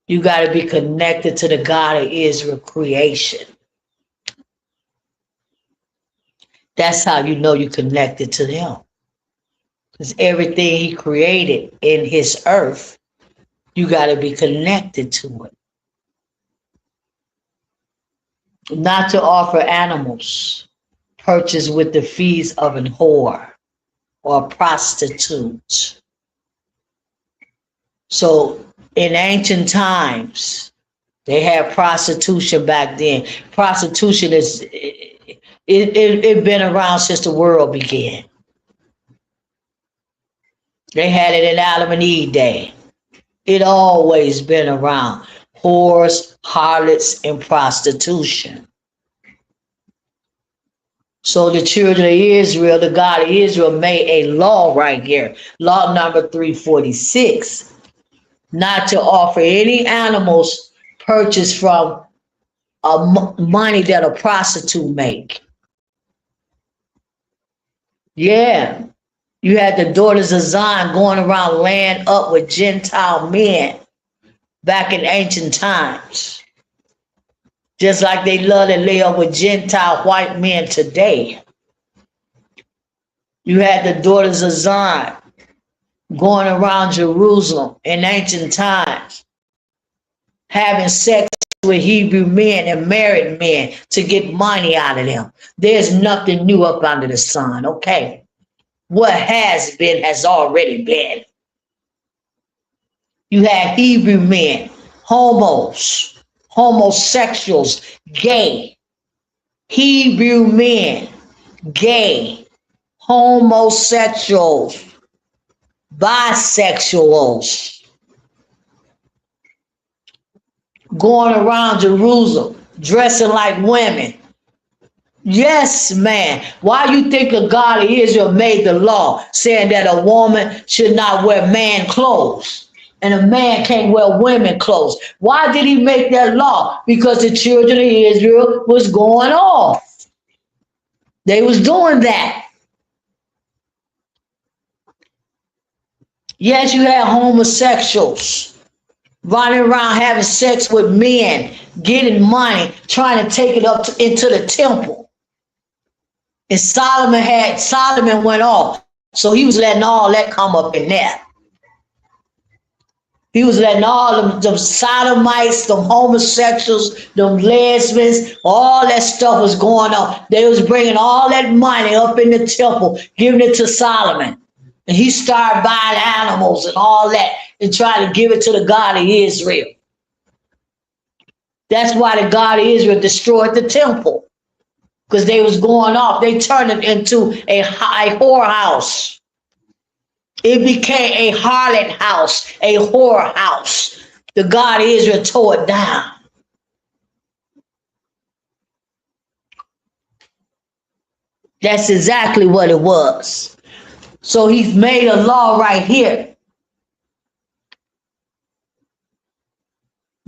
You got to be connected to the God of Israel creation. That's how you know you're connected to him. Because everything he created in his earth, you got to be connected to it. Not to offer animals purchased with the fees of an whore or a prostitute. So in ancient times, they had prostitution back then. Prostitution is it been around since the world began. They had it in Adam and Eve day. It always been around. Whores, harlots, and prostitution. So the children of Israel, the God of Israel, made a law right here. Law number 346. Not to offer any animals purchased from money that a prostitute make. Yeah. You had the daughters of Zion going around laying up with Gentile men back in ancient times. Just like they love to lay up with Gentile white men today. You had the daughters of Zion going around Jerusalem in ancient times, having sex with Hebrew men and married men to get money out of them. There's nothing new up under the sun, okay? What has been has already been. You had Hebrew men, homosexuals, gay. Hebrew men, gay, homosexuals, bisexuals, going around Jerusalem, dressing like women. Yes, man. Why you think the God of Israel made the law saying that a woman should not wear man clothes and a man can't wear women clothes? Why did he make that law? Because the children of Israel was going off. They was doing that. Yes, you had homosexuals running around having sex with men, getting money, trying to take it up into the temple. And Solomon went off. So he was letting all that come up in there. He was letting all them sodomites, them homosexuals, them lesbians, all that stuff was going on. They was bringing all that money up in the temple, giving it to Solomon. And he started buying animals and all that and trying to give it to the God of Israel. That's why the God of Israel destroyed the temple. Because they was going off. They turned it into a whorehouse. It became a harlot house, a whorehouse. The God of Israel tore it down. That's exactly what it was. So he's made a law right here.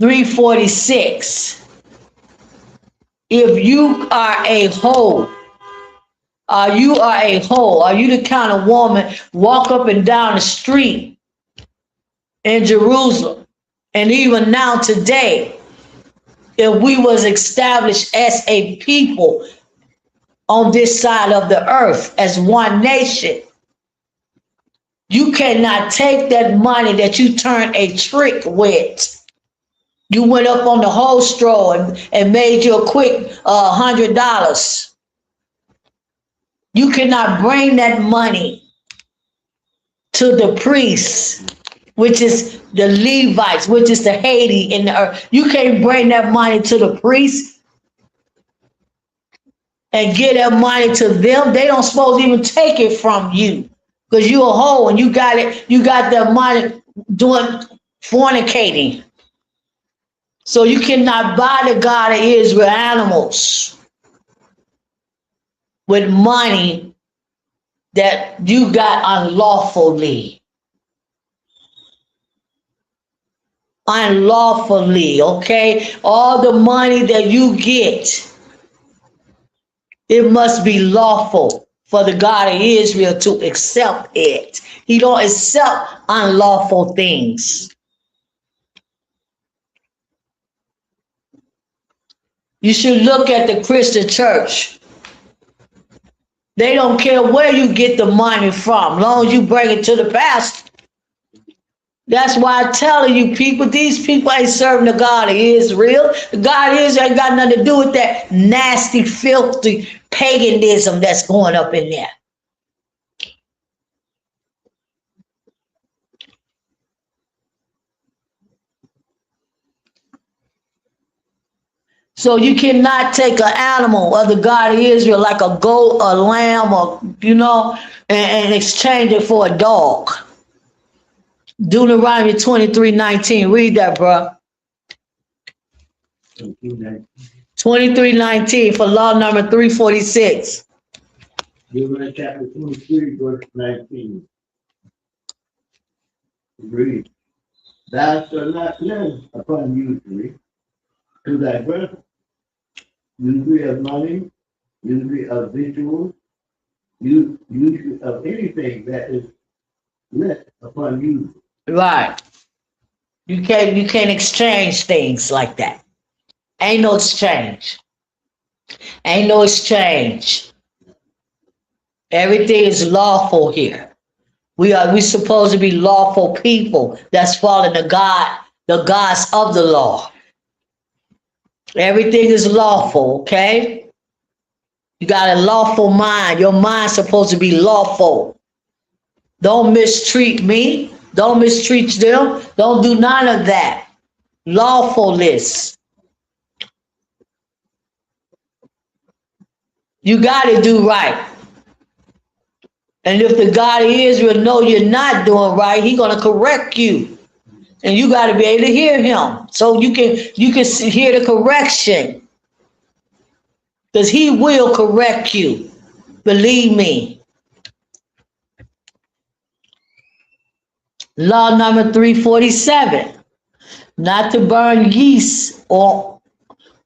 346. If you are a hoe, are you the kind of woman walk up and down the street in Jerusalem? And even now today, if we was established as a people on this side of the earth as one nation, you cannot take that money that you turned a trick with. You went up on the whole straw and made you a quick $100. You cannot bring that money to the priests, which is the Levites, which is the Haiti in the earth. You can't bring that money to the priests and get that money to them. They don't supposed to even take it from you because you're a hoe and you got it. You got that money doing fornicating. So you cannot buy the God of Israel animals with money that you got unlawfully. Unlawfully, okay? All the money that you get, it must be lawful for the God of Israel to accept it. He don't accept unlawful things. You should look at the Christian church. They don't care where you get the money from, as long as you bring it to the pastor. That's why I'm telling you people, these people ain't serving the God of Israel. The God of Israel ain't got nothing to do with that nasty, filthy paganism that's going up in there. So you cannot take an animal of the God of Israel like a goat, a lamb, or, and exchange it for a dog. Deuteronomy 23:19. Read that, bro. 23:19 for law number 346. Deuteronomy chapter 23, verse 19. Read. Thou shalt not lend upon usury to thy brother, usury of money, usury of victuals, usury of anything that is lent upon you. Right. You can't exchange things like that. Ain't no exchange. Ain't no exchange. Everything is lawful here. We supposed to be lawful people that's following the gods of the law. Everything is lawful, okay? You got a lawful mind. Your mind's supposed to be lawful. Don't mistreat me. Don't mistreat them. Don't do none of that. Lawfulness. You got to do right. And if the God of Israel know you're not doing right, he's going to correct you. And you got to be able to hear him. So you can hear the correction. Because he will correct you. Believe me. Law number 347. Not to burn yeast or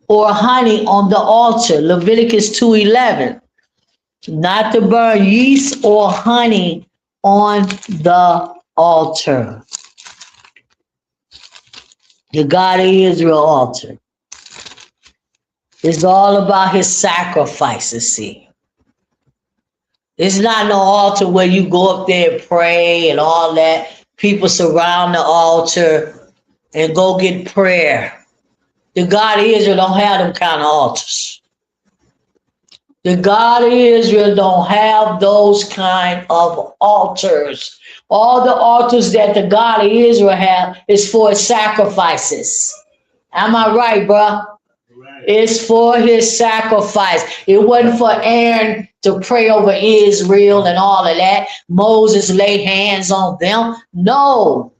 honey on the altar. Leviticus 2:11. Not to burn yeast or honey on the altar. The God of Israel altar. It's all about his sacrifices, see. It's not no altar where you go up there and pray and all that. People surround the altar and go get prayer. The God of Israel don't have them kind of altars. The God of Israel don't have those kind of altars. All the altars that the God of Israel have is for his sacrifices. Am I right, bro? Right. It's for his sacrifice. It wasn't for Aaron to pray over Israel and all of that. Moses laid hands on them. No.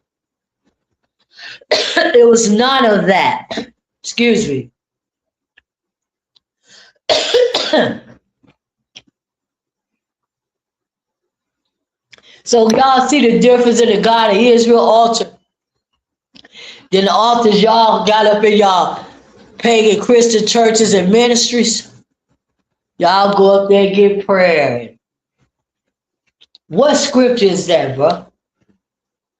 It was none of that. Excuse me. So y'all see the difference in the God of Israel altar. Then the altars y'all got up in y'all pagan Christian churches and ministries. Y'all go up there and get prayer. What scripture is that, bro?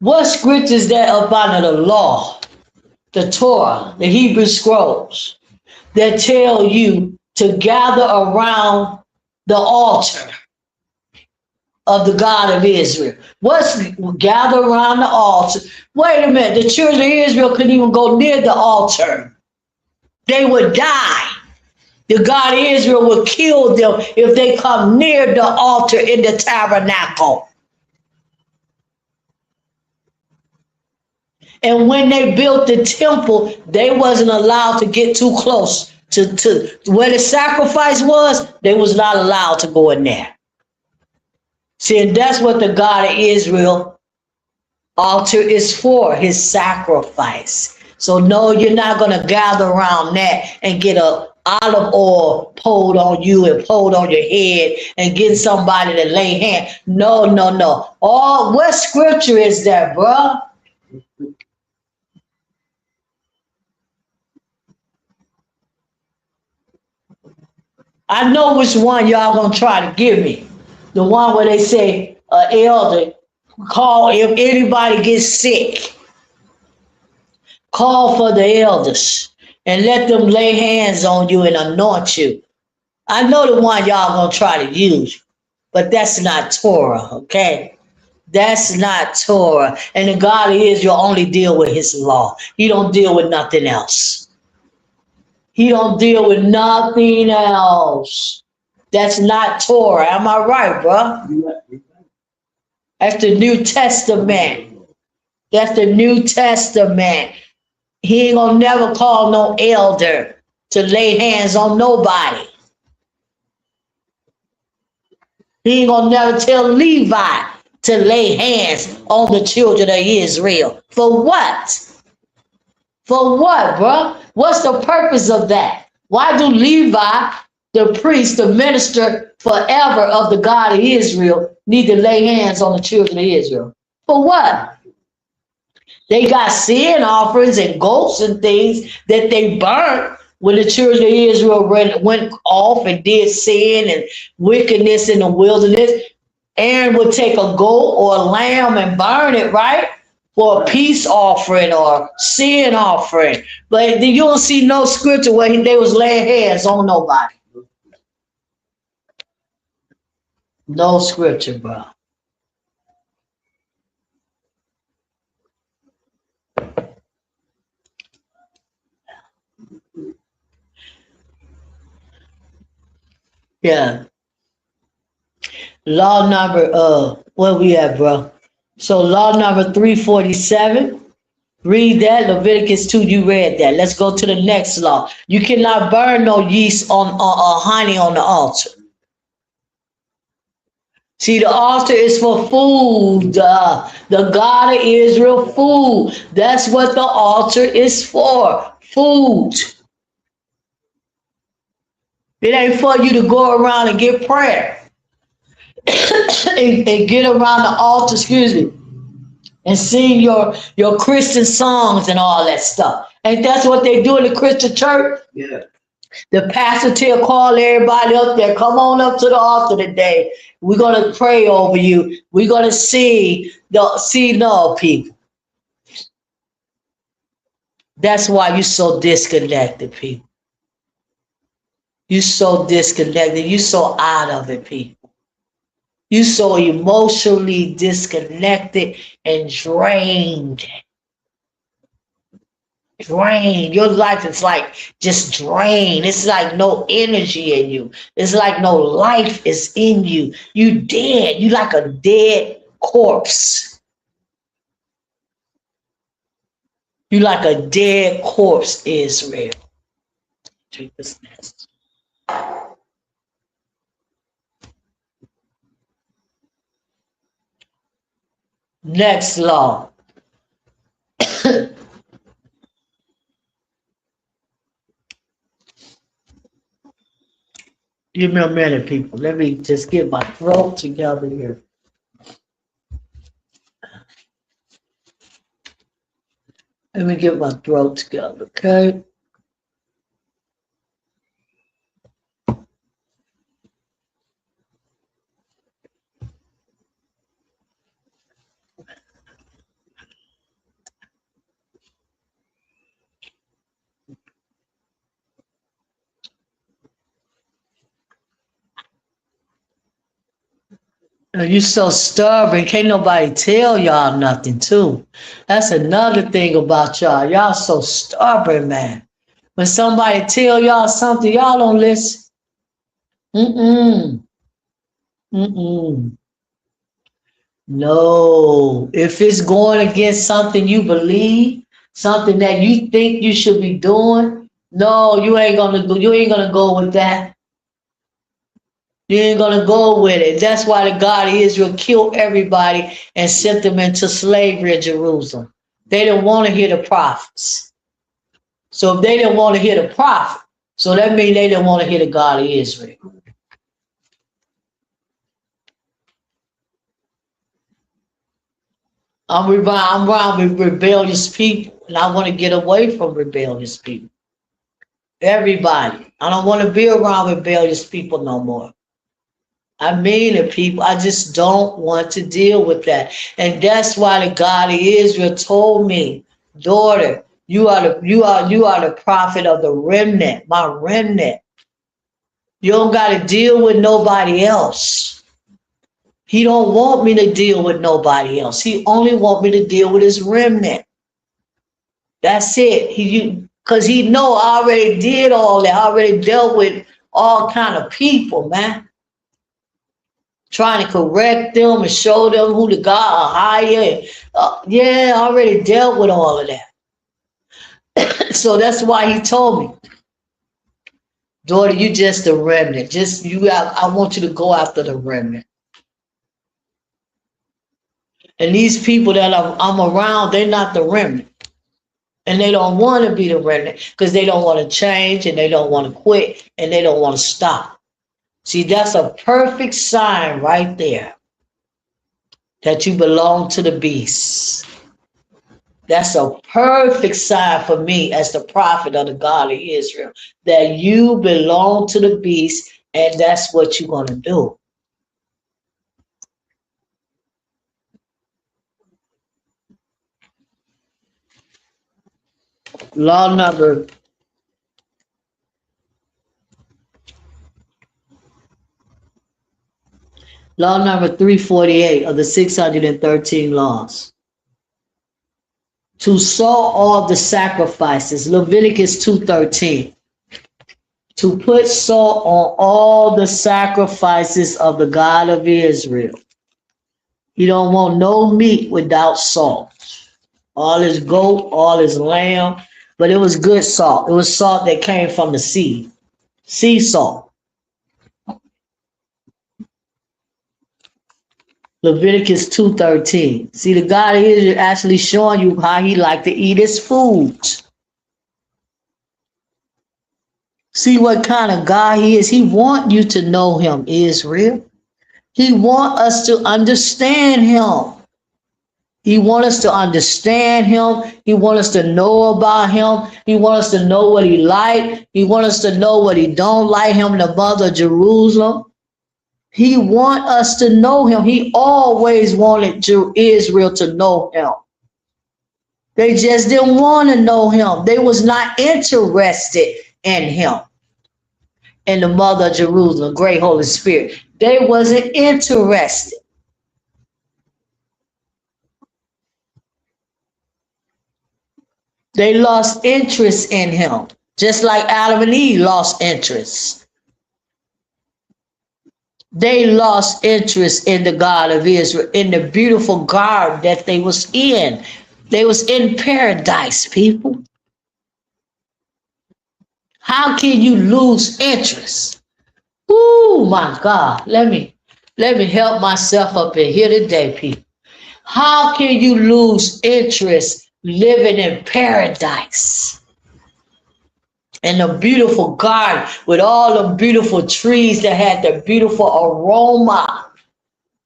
What scripture is that up under the law, the Torah, the Hebrew scrolls, that tell you to gather around the altar of the God of Israel? What's gather around the altar? Wait a minute, the children of Israel couldn't even go near the altar. They would die. The God of Israel will kill them if they come near the altar in the tabernacle. And when they built the temple, they wasn't allowed to get too close to where the sacrifice was. They was not allowed to go in there. See, and that's what the God of Israel altar is for, his sacrifice. So no, you're not going to gather around that and get a olive oil poured on you and poured on your head and get somebody to lay hand. No, no, no. What scripture is that, bruh? I know which one y'all gonna try to give me. The one where they say, elder, call if anybody gets sick. Call for the elders and let them lay hands on you and anoint you. I know the one y'all gonna try to use, but that's not Torah, okay? That's not Torah. And the God of Israel only deal with his law. He don't deal with nothing else. He don't deal with nothing else. That's not Torah. Am I right, bro? That's the New Testament. That's the New Testament. He ain't gonna never call no elder to lay hands on nobody. He ain't gonna never tell Levi to lay hands on the children of Israel. For what? For what, bro? What's the purpose of that? Why do Levi, the priest, the minister forever of the God of Israel, need to lay hands on the children of Israel? For what? They got sin offerings and goats and things that they burnt when the children of Israel went off and did sin and wickedness in the wilderness. Aaron would take a goat or a lamb and burn it, right? For a peace offering or sin offering. But you don't see no scripture where they was laying hands on nobody. No scripture, bro. Yeah. Law number, where we at, bro? So law number 347. Read that, Leviticus 2, you read that. Let's go to the next law. You cannot burn no yeast on honey on the altar. See, the altar is for food. The God of Israel, food. That's what the altar is for, food. It ain't for you to go around and get prayer. and get around the altar, excuse me, and sing your Christian songs and all that stuff. Ain't that's what they do in the Christian church? Yeah. The pastor will call everybody up there. Come on up to the altar today. We're gonna pray over you. We're gonna see no people. That's why you're so disconnected, people. You're so disconnected. You're so out of it, people. You're so emotionally disconnected and drained. Drained. Your life is like just drained. It's like no energy in you. It's like no life is in you. You dead. You like a dead corpse. You like a dead corpse, Israel. Drink this mess. Next law. Give me a minute, people. Let me just get my throat together here. Let me get my throat together, okay? You so stubborn, can't nobody tell y'all nothing too. That's another thing about y'all. Y'all so stubborn, man. When somebody tell y'all something, y'all don't listen. Mm-mm. Mm-mm. No. If it's going against something you believe, something that you think you should be doing, no, you ain't gonna go with that. You ain't gonna go with it. That's why the God of Israel killed everybody and sent them into slavery in Jerusalem. They didn't want to hear the prophets. So if they didn't want to hear the prophet, so that means they didn't want to hear the God of Israel. I'm around with rebellious people, and I want to get away from rebellious people. Everybody. I don't want to be around rebellious people no more. I mean it, people. I just don't want to deal with that. And that's why the God of Israel told me, daughter, you are the prophet of the remnant, my remnant. You don't got to deal with nobody else. He don't want me to deal with nobody else. He only want me to deal with his remnant. That's it. Because he know I already did all that. I already dealt with all kind of people, man. Trying to correct them and show them who the God are higher. Yeah, I already dealt with all of that. So that's why he told me, daughter, you just a remnant. I want you to go after the remnant. And these people that I'm around, they're not the remnant. And they don't want to be the remnant because they don't want to change and they don't want to quit and they don't want to stop. See, that's a perfect sign right there that you belong to the beast. That's a perfect sign for me as the prophet of the God of Israel, that you belong to the beast and that's what you're going to do. Law number 348 of the 613 laws. To saw all the sacrifices, Leviticus 2:13. To put salt on all the sacrifices of the God of Israel. He don't want no meat without salt. All his goat, all his lamb, but it was good salt. It was salt that came from the sea salt. Leviticus 2:13. See, the God of Israel actually showing you how he liked to eat his food. See what kind of God he is. He want you to know him, Israel. He want us to understand him. He want us to understand him. He want us to know about him. He want us to know what he like. He want us to know what he don't like. Him, the mother of Jerusalem. He want us to know him. He always wanted Israel to know him. They just didn't want to know him. They was not interested in him. And the mother of Jerusalem, great Holy Spirit. They wasn't interested. They lost interest in him, just like Adam and Eve lost interest. They lost interest in the God of Israel, in the beautiful garden that they was in. They was in paradise, people. How can you lose interest? Oh my God, let me help myself up in here today, people. How can you lose interest living in paradise? In a beautiful garden with all the beautiful trees that had the beautiful aroma.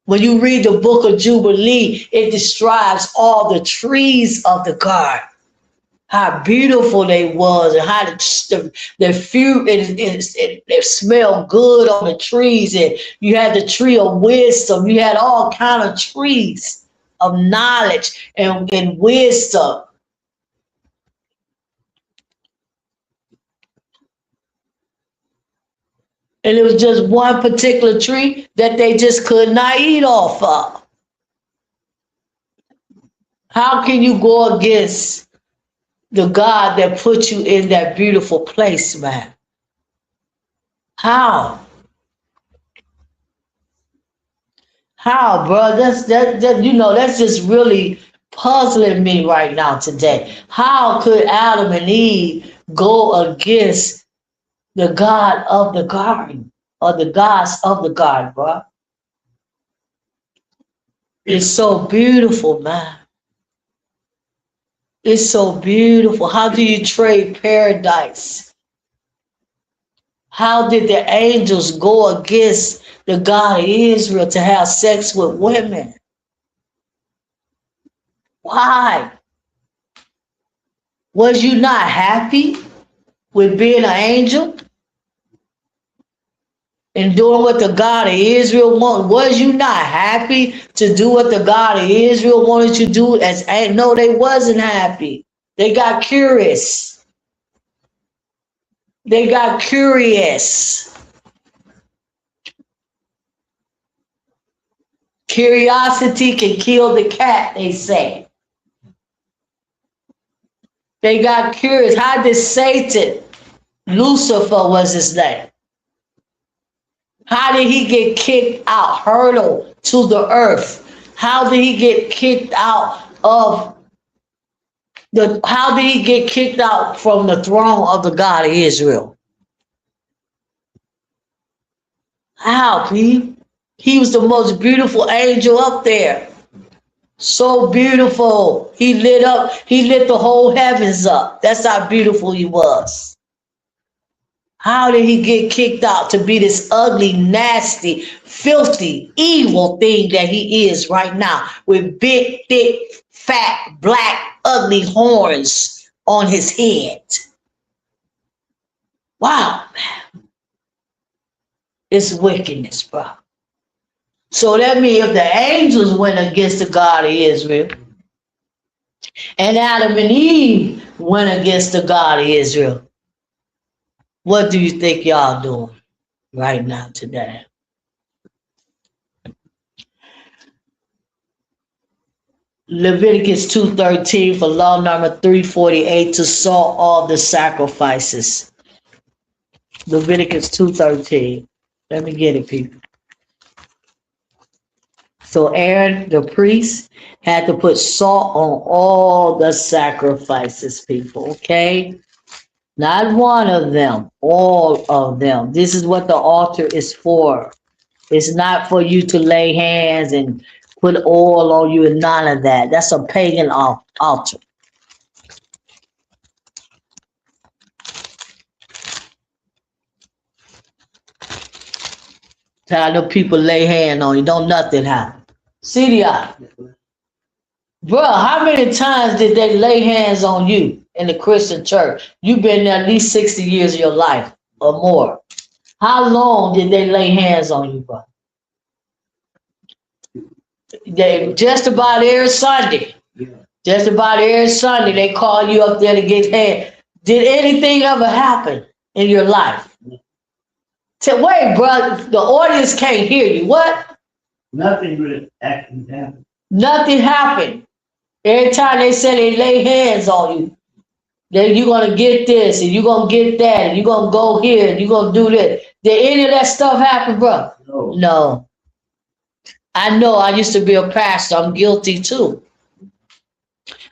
When you read the book of Jubilee, it describes all the trees of the garden. How beautiful they was and how it smelled good on the trees. And you had the tree of wisdom. You had all kind of trees of knowledge and wisdom. And it was just one particular tree that they just could not eat off of. How can you go against the God that put you in that beautiful place, man. How? How, bro? That you know, that's just really puzzling me right now today. How could Adam and Eve go against the God of the garden or the gods of the garden, bro? It's so beautiful, man. It's so beautiful. How do you trade paradise? How did the angels go against the God of Israel to have sex with women? Why? Was you not happy with being an angel and doing what the God of Israel wanted? Was you not happy to do what the God of Israel wanted you to do? No, they wasn't happy. They got curious. They got curious. Curiosity can kill the cat, they say. They got curious. How did Satan, Lucifer was his name, how did he get kicked out, hurtled to the earth? How did he get kicked out how did he get kicked out from the throne of the God of Israel? How, Pete? He was the most beautiful angel up there. So beautiful. He lit the whole heavens up. That's how beautiful he was. How did he get kicked out to be this ugly, nasty, filthy, evil thing that he is right now with big, thick, fat, black, ugly horns on his head? Wow, man. It's wickedness, bro. So that means if the angels went against the God of Israel and Adam and Eve went against the God of Israel, what do you think y'all doing right now today? Leviticus 2:13 for law number 348 to salt all the sacrifices. Leviticus 2:13. Let me get it, people. So Aaron, the priest, had to put salt on all the sacrifices, people, okay? Not one of them, all of them. This is what the altar is for. It's not for you to lay hands and put oil on you and none of that. That's a pagan altar. Tell the people lay hand on you, don't nothing happen. CDI. Bro, how many times did they lay hands on you in the Christian church? You've been there at least 60 years of your life or more. How long did they lay hands on you, bro? They just about every Sunday. Just about every Sunday they call you up there to get hands. Did anything ever happen in your life? Wait, bro, the audience can't hear you. What? Nothing really actually happened. Nothing happened. Every time they say they lay hands on you, then you're going to get this and you're going to get that and you're going to go here and you're going to do this. Did any of that stuff happen, bro? No. No. I know I used to be a pastor. I'm guilty too.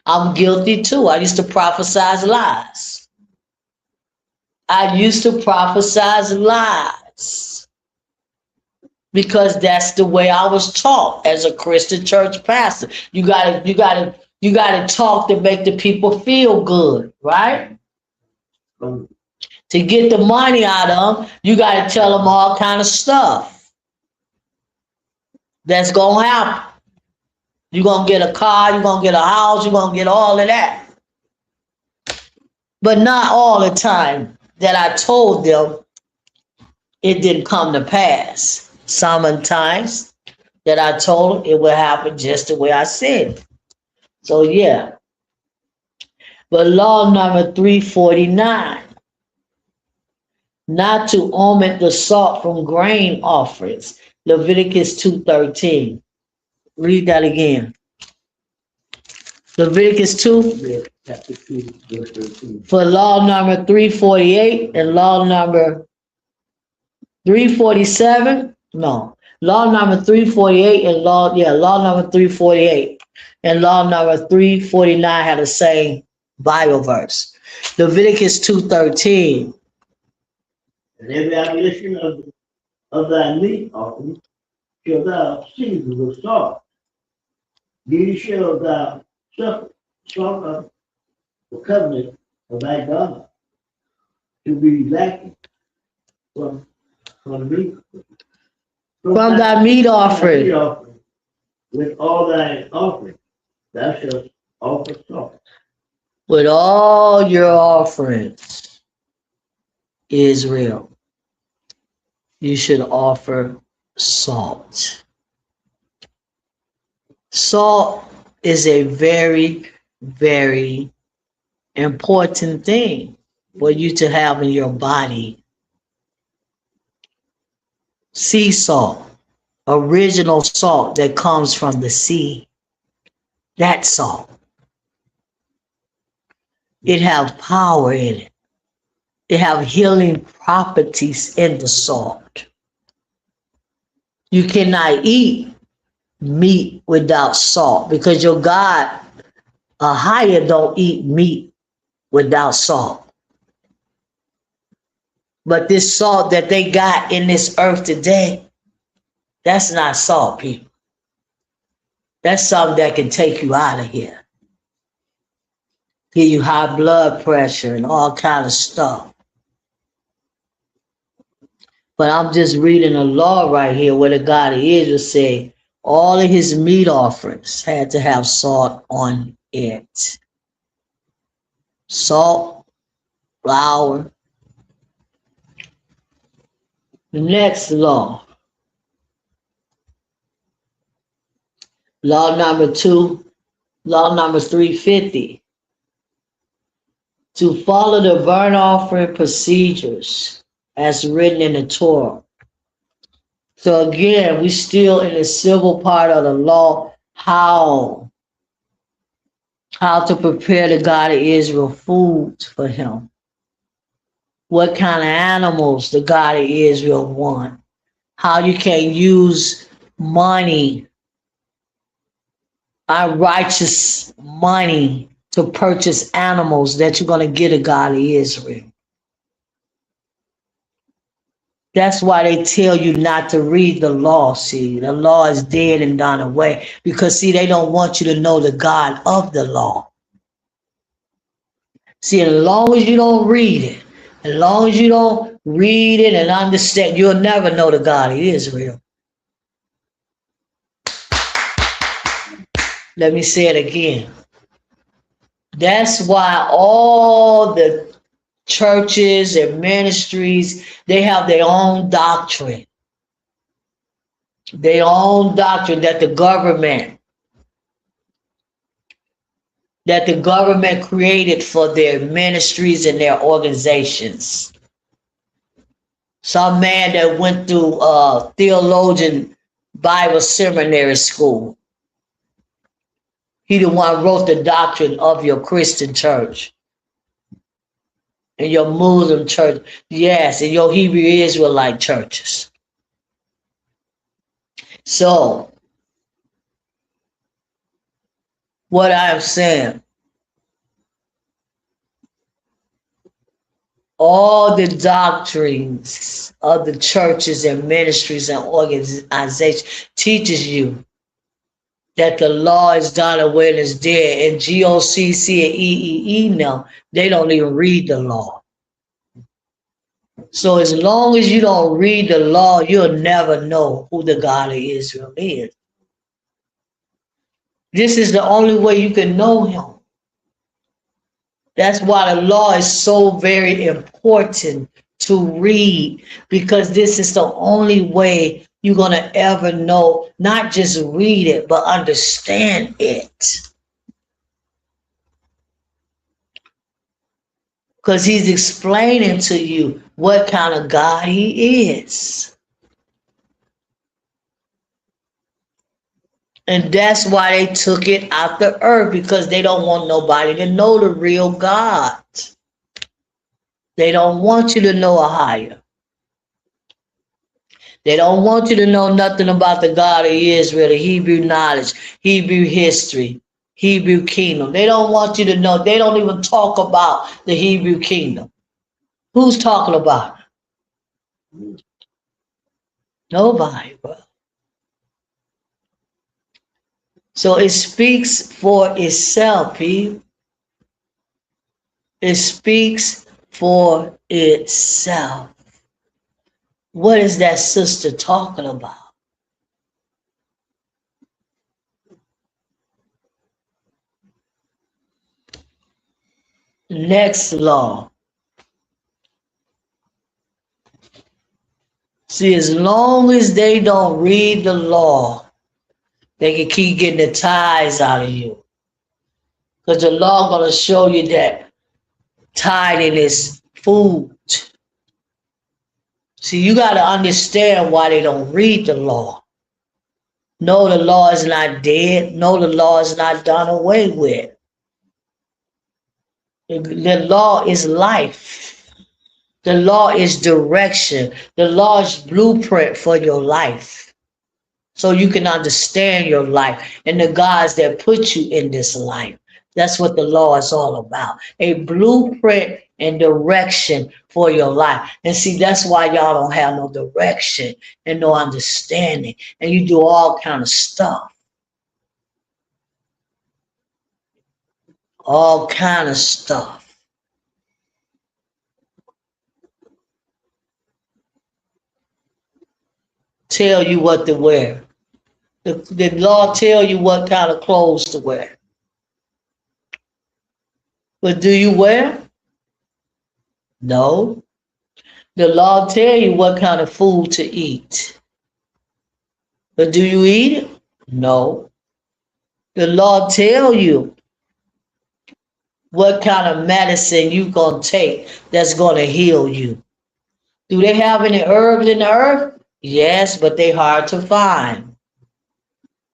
I'm guilty too. I used to prophesy lies. I used to prophesy lies because that's the way I was taught as a Christian church pastor. You gotta talk to make the people feel good, right? To get the money out of them, you gotta tell them all kind of stuff that's gonna happen. You're gonna get a car, you're gonna get a house, you're gonna get all of that. But not all the time that I told them, it didn't come to pass. Sometimes that I told them, it would happen just the way I said. So yeah. But law number 349, not to omit the salt from grain offerings. Leviticus 2:13. Read that again. Leviticus 2 Yeah, chapter 2, verse 13. for law number 348 and law number 347. No, law number 348 and law number 348 and law number 349 had the same Bible verse. Leviticus 2:13. And every abolition of thy meat offering shall thou season with salt. These shall thou suffer salt of the covenant of thy God to be lacking from meat. From thy meat offering. With all thy offering, thou shalt offer salt. With all your offerings, Israel, you should offer salt. Salt is a very, very important thing for you to have in your body. Sea salt, original salt that comes from the sea. That salt. It has power in it. It has healing properties in the salt. You cannot eat meat without salt because your God, a higher, don't eat meat without salt. But this salt that they got in this earth today, that's not salt, people. That's something that can take you out of here. Give you high blood pressure and all kind of stuff. But I'm just reading a law right here where the God of Israel say all of his meat offerings had to have salt on it. Salt, flour. The next law. Law number 2, law number 350. To follow the burnt offering procedures as written in the Torah. So again, we still in the civil part of the law, how to prepare the God of Israel food for him. What kind of animals the God of Israel want. How you can use money, unrighteous money, to purchase animals that you're going to get a God of Israel. That's why they tell you not to read the law. See, the law is dead and done away because, see, they don't want you to know the God of the law. See, as long as you don't read it, as long as you don't read it and understand, you'll never know the God of Israel. Let me say it again. That's why all the churches and ministries, they have their own doctrine. Their own doctrine that the government created for their ministries and their organizations. Some man that went through theologian Bible seminary school. He the one wrote the doctrine of your Christian church. And your Muslim church. Yes, and your Hebrew Israelite churches. So, what I'm saying, all the doctrines of the churches and ministries and organizations teaches you that the law is done away and is dead. And GOCC and EEE now, they don't even read the law. So as long as you don't read the law, you'll never know who the God of Israel is. This is the only way you can know him. That's why the law is so very important to read, because this is the only way you're going to ever know, not just read it, but understand it. Because he's explaining to you what kind of God he is. And that's why they took it out the earth, because they don't want nobody to know the real God. They don't want you to know a higher. They don't want you to know nothing about the God of Israel, the Hebrew knowledge, Hebrew history, Hebrew kingdom. They don't want you to know. They don't even talk about the Hebrew kingdom. Who's talking about it? Nobody, bro. So it speaks for itself, people. It speaks for itself. What is that sister talking about? Next law. See, as long as they don't read the law, they can keep getting the tithes out of you. Because the law going to show you that tithing is food. See, you got to understand why they don't read the law. No, the law is not dead. No, the law is not done away with. The law is life. The law is direction. The law is blueprint for your life. So you can understand your life and the gods that put you in this life. That's what the law is all about. A blueprint and direction for your life. And see, that's why y'all don't have no direction and no understanding. And you do all kind of stuff. All kind of stuff. Tell you what to wear. The law tell you what kind of clothes to wear. But do you wear? No. The law tell you what kind of food to eat. But do you eat it? No. The law tell you what kind of medicine you gonna take that's gonna heal you. Do they have any herbs in the earth? Yes, but they hard to find.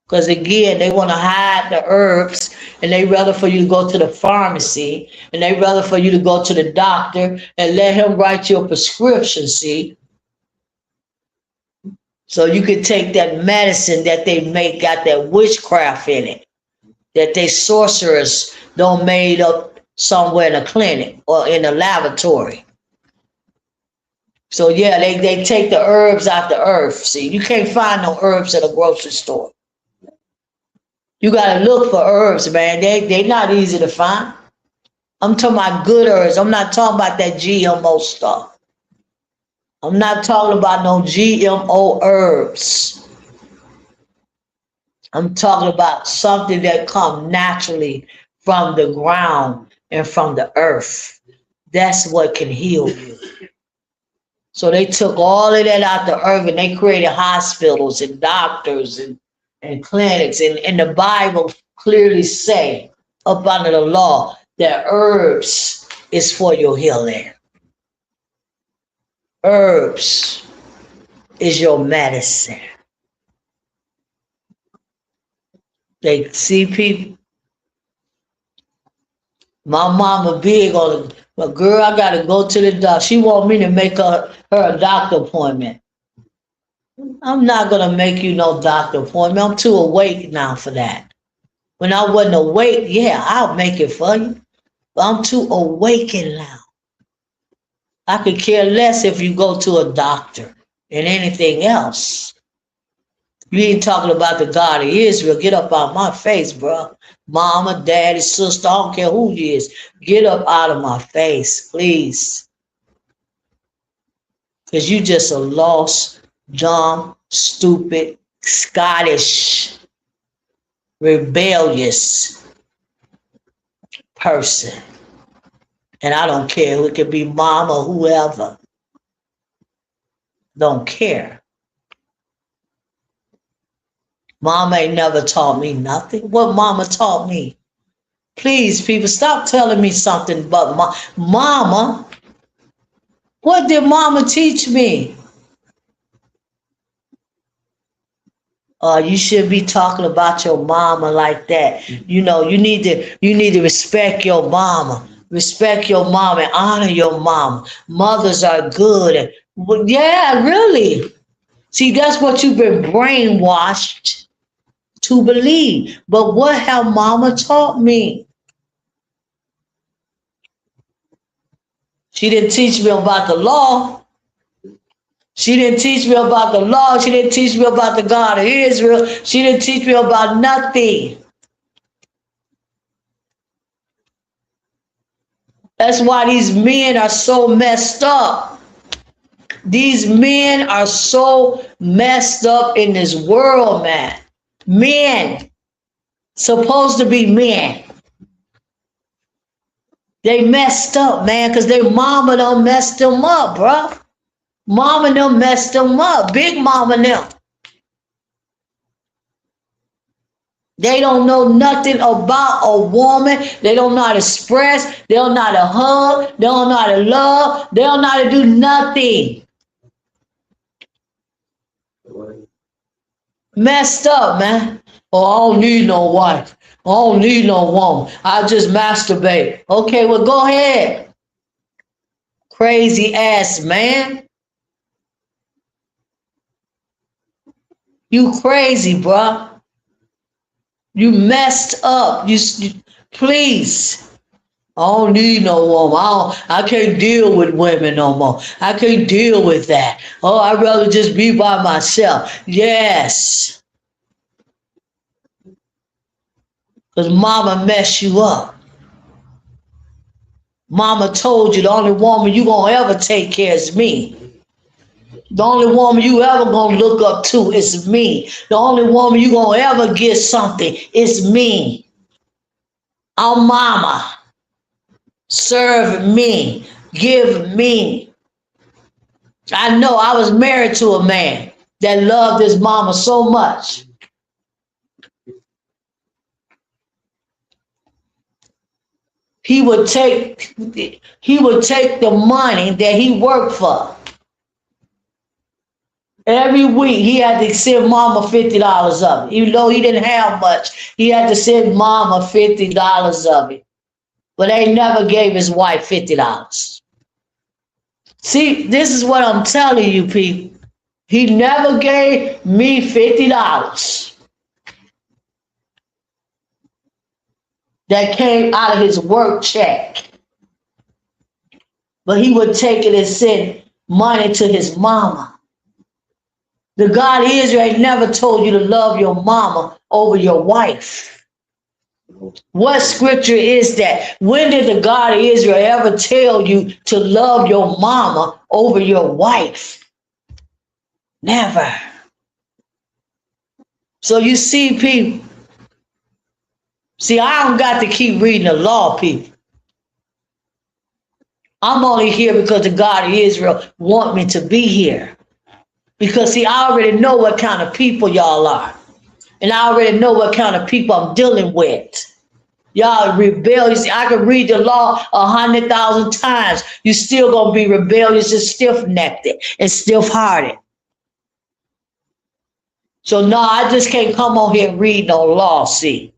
Because again, they want to hide the herbs, and they rather for you to go to the pharmacy, and they rather for you to go to the doctor and let him write you a prescription, see? So you can take that medicine that they make, got that witchcraft in it, that they sorcerers don't made up somewhere in a clinic or in a laboratory. So yeah, they take the herbs out the earth. See, you can't find no herbs at a grocery store. You gotta look for herbs, man. They not easy to find. I'm talking about good herbs. I'm not talking about that GMO stuff. I'm not talking about no GMO herbs. I'm talking about something that comes naturally from the ground and from the earth. That's what can heal you. So they took all of that out the earth and they created hospitals and doctors and clinics. And the Bible clearly say up under the law that herbs is for your healing. Herbs is your medicine. They see people. My mama big on it. But girl, I gotta go to the doctor. She want me to make her a doctor appointment. I'm not gonna make you no doctor appointment. I'm too awake now for that. When I wasn't awake, yeah, I'll make it for you. But I'm too awakened now. I could care less if you go to a doctor and anything else. You ain't talking about the God of Israel. Get up out my face, bro. Mama, daddy, sister, I don't care who you is. Get up out of my face, please. Because you just a lost, dumb, stupid, Scottish, rebellious person. And I don't care. It could be mom or whoever. Don't care. Mama ain't never taught me nothing. What mama taught me? Please, people, stop telling me something but mama. What did mama teach me? You should be talking about your mama like that. You know, you need to respect your mama. Respect your mama and honor your mama. Mothers are good. Well, yeah, really. See, that's what you've been brainwashed to believe. But what have mama taught me? She didn't teach me about the law. She didn't teach me about the law. She didn't teach me about the God of Israel. She didn't teach me about nothing. That's why these men are so messed up. These men are so messed up in this world, man. Men, supposed to be men. They messed up, man, because their mama done messed them up, bruh. Mama done messed them up. Big mama them. They don't know nothing about a woman. They don't know how to express. They don't know how to hug. They don't know how to love. They don't know how to do nothing. Messed up, man. Oh, I don't need no wife. I don't need no woman. I just masturbate. Okay, well, go ahead. Crazy ass man. You crazy, bruh. You messed up. You please. I don't need no woman. I can't deal with women no more. I can't deal with that. Oh, I'd rather just be by myself. Yes. Because mama messed you up. Mama told you the only woman you gonna ever take care is me. The only woman you ever gonna look up to is me. The only woman you gonna ever get something is me. I'm mama. Serve me. Give me. I know I was married to a man that loved his mama so much. He would take the money that he worked for. Every week he had to send mama $50 of it. Even though he didn't have much, he had to send mama $50 of it. But they never gave his wife $50. See, this is what I'm telling you, people. He never gave me $50 that came out of his work check. But he would take it and send money to his mama. The God of Israel never told you to love your mama over your wife. What scripture is that? When did the God of Israel ever tell you to love your mama over your wife? Never. So you see, people. See, I don't got to keep reading the law, people. I'm only here because the God of Israel want me to be here. Because, see, I already know what kind of people y'all are. And I already know what kind of people I'm dealing with. Y'all rebellious. I can read the law 100,000 times. You still going to be rebellious and stiff-necked and stiff-hearted. So, no, I just can't come on here and read no law, see.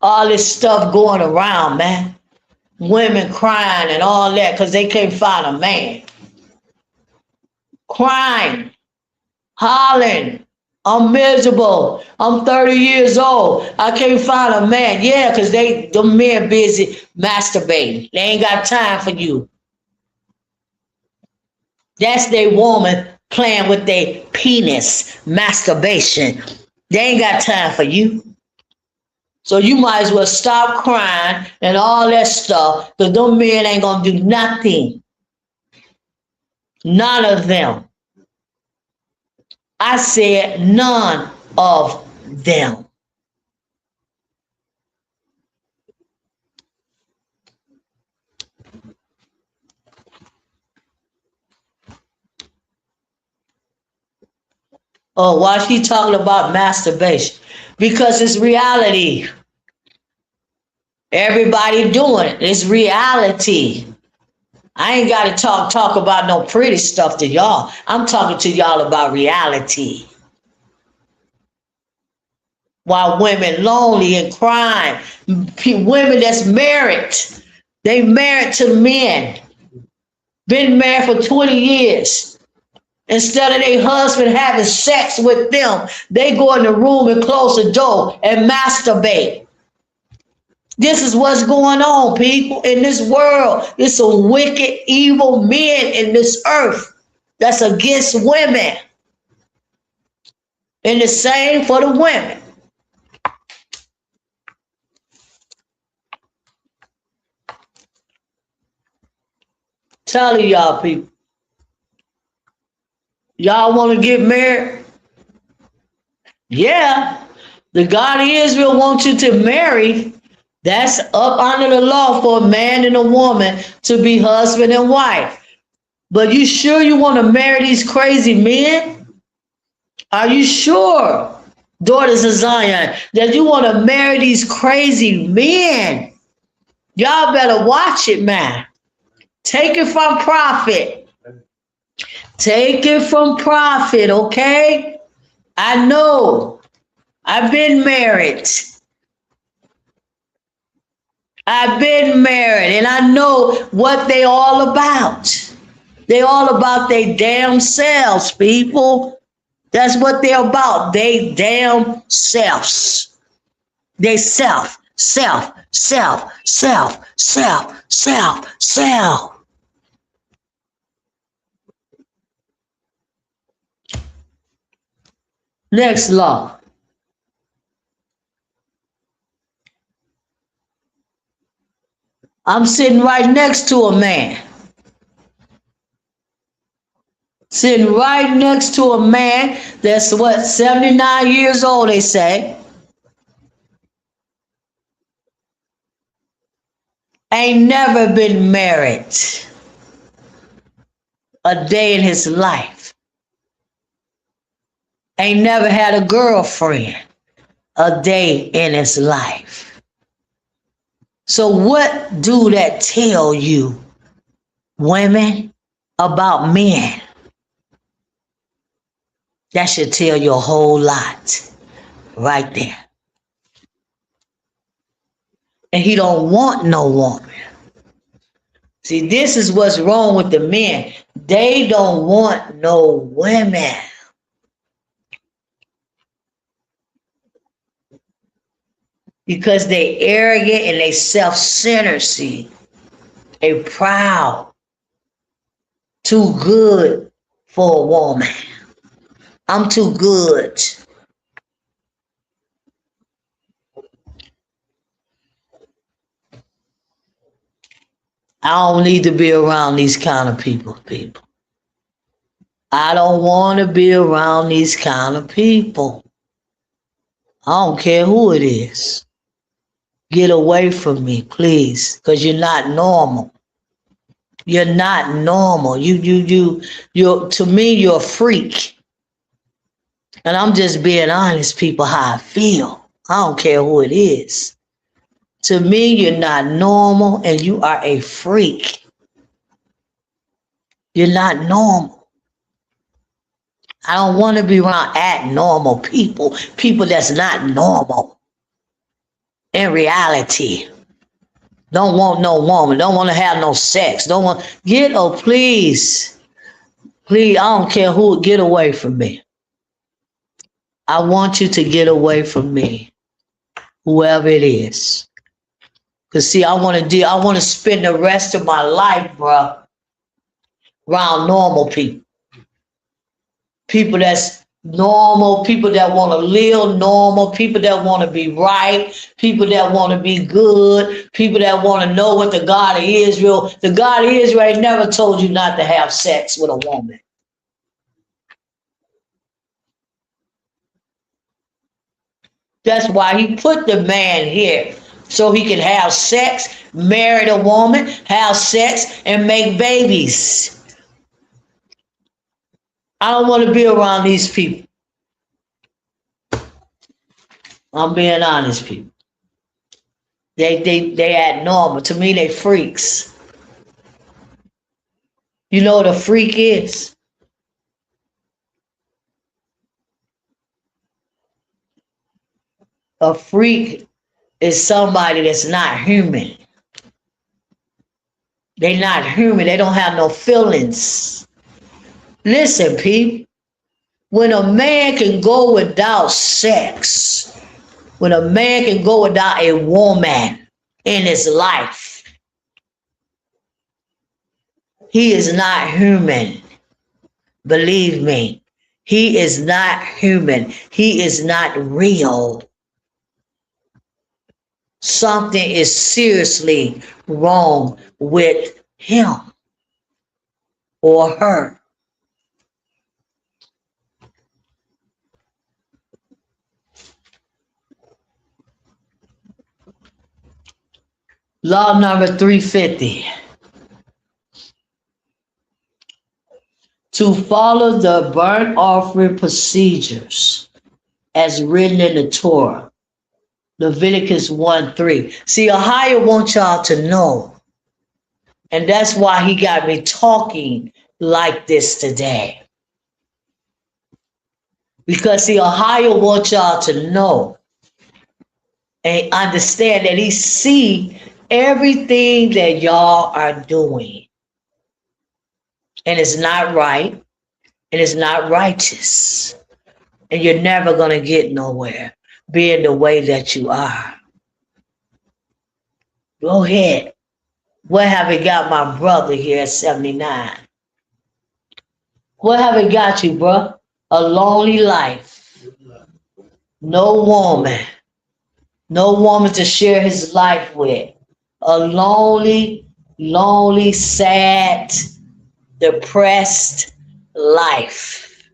All this stuff going around, man. Women crying and all that because they can't find a man. Crying, hollering, I'm miserable. I'm 30 years old. I can't find a man. Yeah, because the men busy masturbating. They ain't got time for you. That's their woman playing with their penis, masturbation. They ain't got time for you. So you might as well stop crying and all that stuff, because them men ain't going to do nothing. None of them. I said none of them. Oh, why is she talking about masturbation? Because it's reality. Everybody doing it. It's reality. I ain't got to talk about no pretty stuff to y'all. I'm talking to y'all about reality. While women lonely and crying, women that's married, they married to men, been married for 20 years. Instead of their husband having sex with them, they go in the room and close the door and masturbate. This is what's going on, people, in this world. There's some wicked, evil men in this earth that's against women. And the same for the women. Telling y'all people, y'all want to get married? Yeah, the God of Israel wants you to marry. That's up under the law for a man and a woman to be husband and wife. But you sure you want to marry these crazy men? Are you sure, daughters of Zion, that you want to marry these crazy men? Y'all better watch it, man. Take it from prophet. Take it from prophet, okay? I know. I've been married. I've been married and I know what they all about. They all about they damn selves, people. That's what they're about. They damn selves. They self. Next law. I'm sitting right next to a man. Sitting right next to a man that's 79 years old, they say. Ain't never been married a day in his life. Ain't never had a girlfriend a day in his life. So what do that tell you, women, about men? That should tell you a whole lot right there. And he don't want no woman. See, this is what's wrong with the men. They don't want no women. Because they arrogant and they self-centered, see. They proud. Too good for a woman. I'm too good. I don't need to be around these kind of people. I don't want to be around these kind of people. I don't care who it is. Get away from me, please, because you're not normal. You're not normal. You're to me, you're a freak. And I'm just being honest, people, how I feel. I don't care who it is. To me, you're not normal and you are a freak. You're not normal. I don't want to be around abnormal people that's not normal. In reality, don't want no woman, don't want to have no sex, don't want, please, I don't care who, get away from me. I want you to get away from me, whoever it is. Because see, I want to spend the rest of my life, bro, around normal people. People that's normal, people that want to live normal, people that want to be right, people that want to be good, people that want to know what the God of Israel ain't never told you not to have sex with a woman. That's why he put the man here, so he can have sex, marry a woman, have sex, and make babies. I don't want to be around these people. I'm being honest, people. They act normal. To me, they freaks. You know what a freak is? A freak is somebody that's not human. They're not human. They don't have no feelings. Listen, people. When a man can go without sex, when a man can go without a woman in his life, he is not human. Believe me, he is not human. He is not real. Something is seriously wrong with him or her. Law number 350. To follow the burnt offering procedures as written in the Torah. Leviticus 1:3. See, Ahia wants y'all to know. And that's why he got me talking like this today. Because see, Ahia wants y'all to know and understand that he see everything that y'all are doing. And it's not right. And it's not righteous. And you're never going to get nowhere being the way that you are. Go ahead. What have it got my brother here at 79? What have it got you, bro? A lonely life. No woman. No woman to share his life with. A lonely, lonely, sad, depressed life.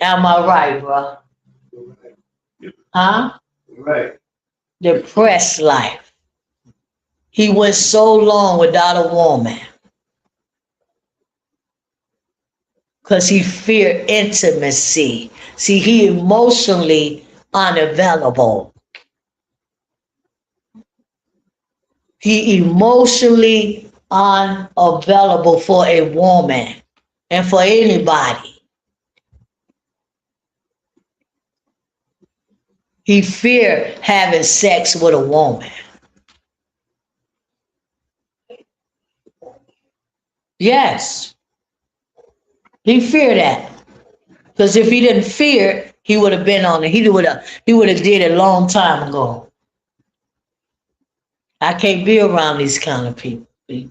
Am I right, bro? Huh? Right. Depressed life. He went so long without a woman because he feared intimacy. See, he emotionally unavailable. He emotionally unavailable for a woman and for anybody. He feared having sex with a woman. Yes. He feared that. Because if he didn't fear, he would have been on it. He would have did it a long time ago. I can't be around these kind of people. I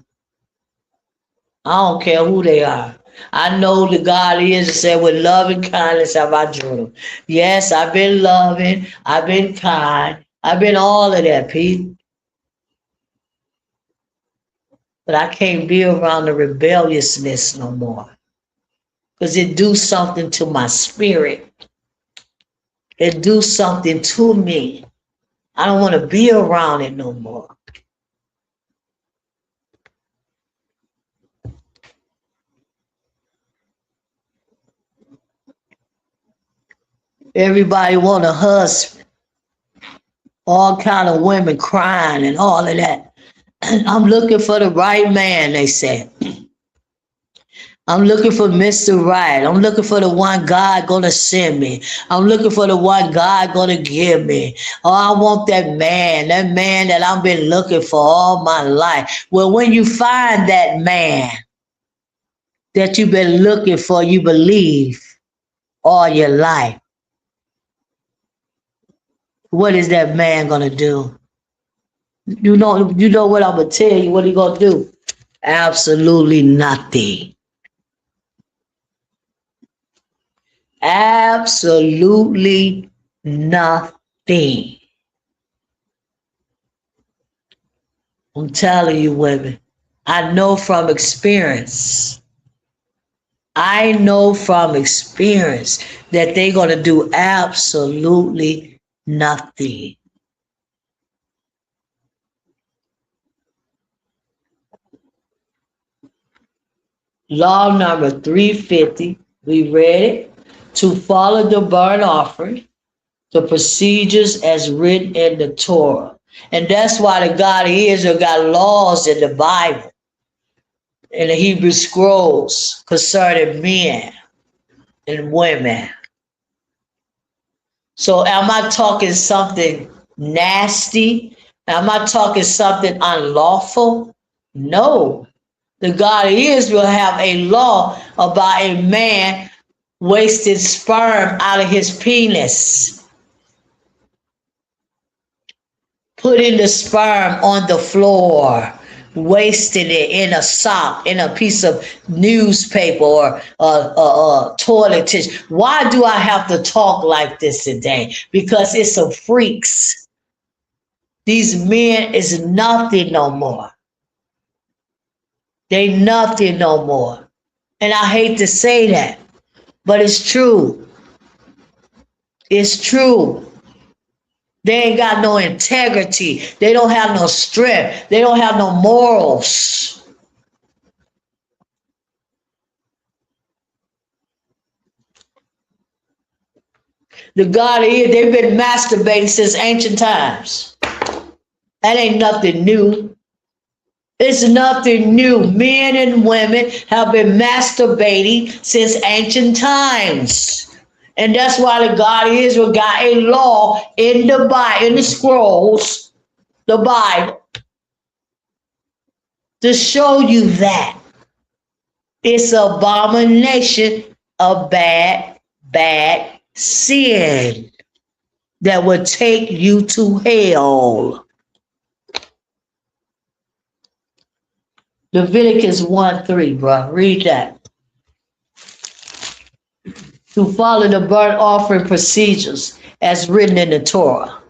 don't care who they are. I know the God is and said, with love and kindness have I drew them. Yes, I've been loving. I've been kind. I've been all of that, Pete. But I can't be around the rebelliousness no more. Because it do something to my spirit. It do something to me. I don't want to be around it no more. Everybody want a husband. All kind of women crying and all of that. I'm looking for the right man, they said. I'm looking for Mr. Right. I'm looking for the one God gonna send me. I'm looking for the one God gonna give me. Oh, I want that man that I've been looking for all my life. Well, when you find that man that you've been looking for, you believe all your life, what is that man gonna do? You know what I'm gonna tell you, what he gonna do? Absolutely nothing. Absolutely nothing. I'm telling you, women, I know from experience. I know from experience that they're going to do absolutely nothing. Law number 350, we read it. To follow the burnt offering, the procedures as written in the Torah. And that's why the God of Israel got laws in the Bible. in the Hebrew scrolls concerning men and women. So am I talking something nasty? Am I talking something unlawful? No. The God of Israel have a law about a man wasting sperm out of his penis, putting the sperm on the floor, wasting it in a sock, in a piece of newspaper or toilet tissue. Why do I have to talk like this today? Because it's some freaks. These men is nothing no more. They nothing no more. And I hate to say that, but it's true. It's true. They ain't got no integrity. They don't have no strength. They don't have no morals. The God of Israel, they've been masturbating since ancient times. That ain't nothing new. It's nothing new. Men and women have been masturbating since ancient times. And that's why the God of Israel got a law in the Bible, in the scrolls, the Bible, to show you that it's an abomination of bad sin that will take you to hell. Leviticus 1:3, bro. Read that. To follow the burnt offering procedures as written in the Torah.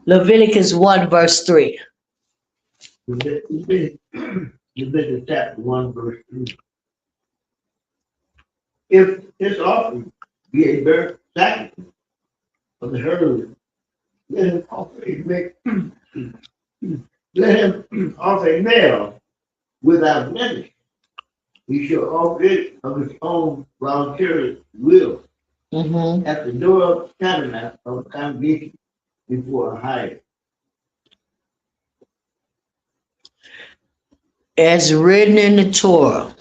Leviticus 1 verse 3. Leviticus chapter 1, verse 3. If his offering be a burnt sacrifice of the herd, let him offer a male without blemish. He shall offer it of his own voluntary will at the door of the tabernacle of the congregation before a hire. As written in the Torah,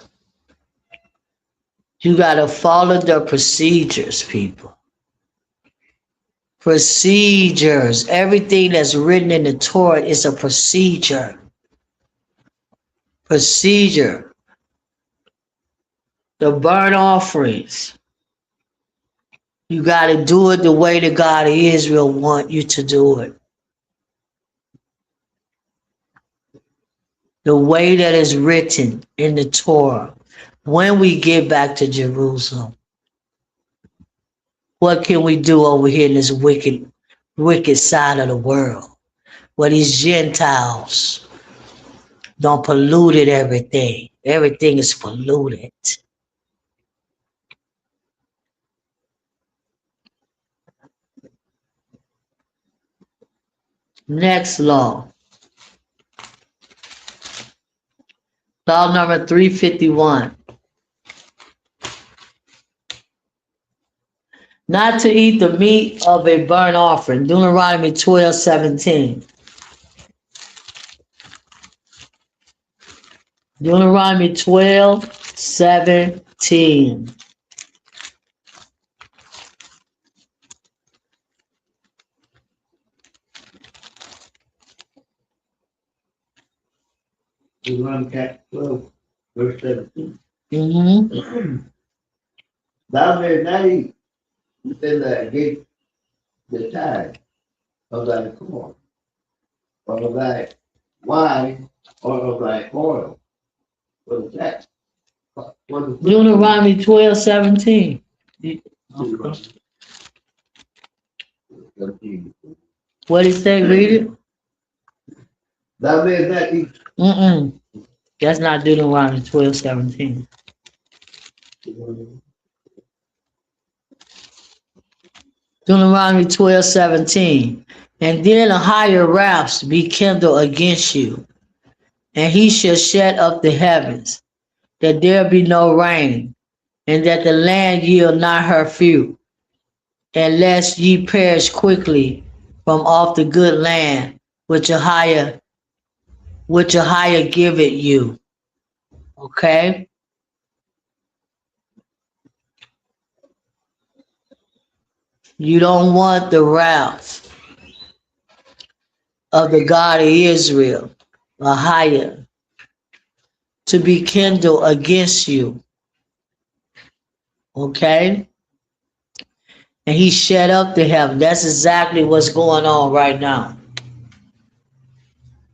you got to follow the procedures, people. Procedures. Everything that's written in the Torah is a procedure. Procedure. The burnt offerings. You got to do it the way the God of Israel want you to do it. The way that is written in the Torah. When we get back to Jerusalem, what can we do over here in this wicked side of the world? Where these Gentiles don't polluted everything. Everything is polluted. Next law. Law number 351. Not to eat the meat of a burnt offering. Deuteronomy 12:17. Deuteronomy 12:17. Deuteronomy chapter 12, verse 17. Thou mayest not eat within thy gate the tithe of thy corn, or of thy wine, or of thy oil, for the tax. Deuteronomy 12:17. What did it say? Read it. Thou mayest not eat. That's not Deuteronomy 12:17. Deuteronomy 12:17. And then a higher wrath be kindled against you, and he shall shut up the heavens, that there be no rain, and that the land yield not her fruit, and lest ye perish quickly from off the good land which a higher giveth you. Okay? You don't want the wrath of the God of Israel, Ahia, to be kindled against you. Okay? And he shut up the heaven. That's exactly what's going on right now.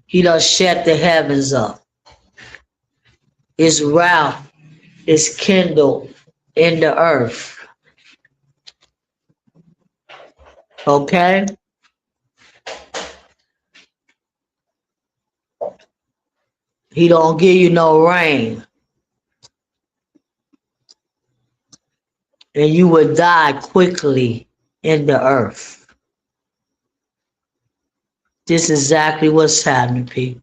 He done shut the heavens up. His wrath is kindled in the earth. Okay? He don't give you no rain. And you will die quickly in the earth. This is exactly what's happening, people.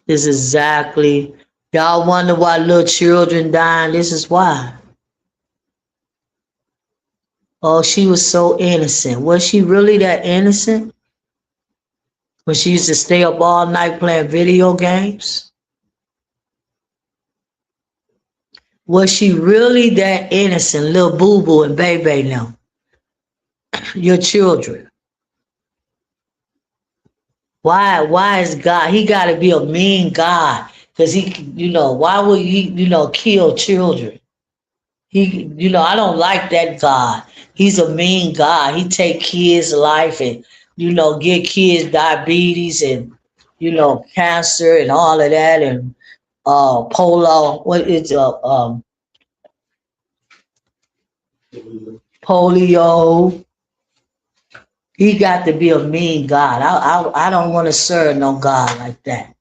This is exactly. Y'all wonder why little children dying? This is why. Oh, she was so innocent. Was she really that innocent? When she used to stay up all night playing video games? Was she really that innocent, little boo-boo and baby now? Your children. Why is God? He got to be a mean God. Because why would he, kill children? I don't like that God. He's a mean God. He take kids' life and, get kids diabetes and, cancer and all of that and polio. He got to be a mean God. I don't want to serve no God like that.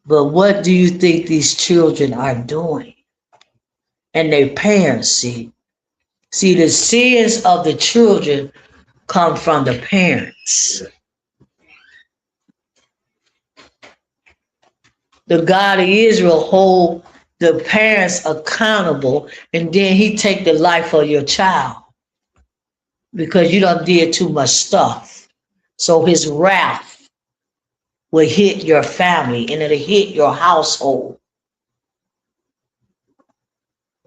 But what do you think these children are doing? And their parents see. See, the sins of the children come from the parents. The God of Israel hold the parents accountable, and then he take the life of your child because you done did too much stuff. So his wrath will hit your family and it'll hit your household.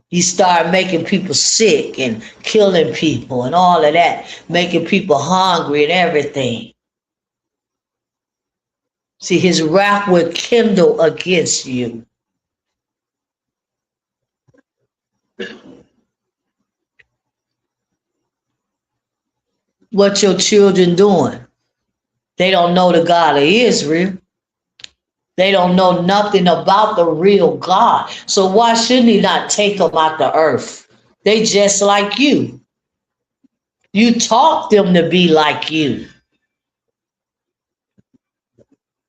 He started making people sick and killing people and all of that, making people hungry and everything. See, his wrath will kindle against you. What your children doing? They don't know the God of Israel. They don't know nothing about the real God. So why shouldn't he not take them out the earth? They just like you. You taught them to be like you.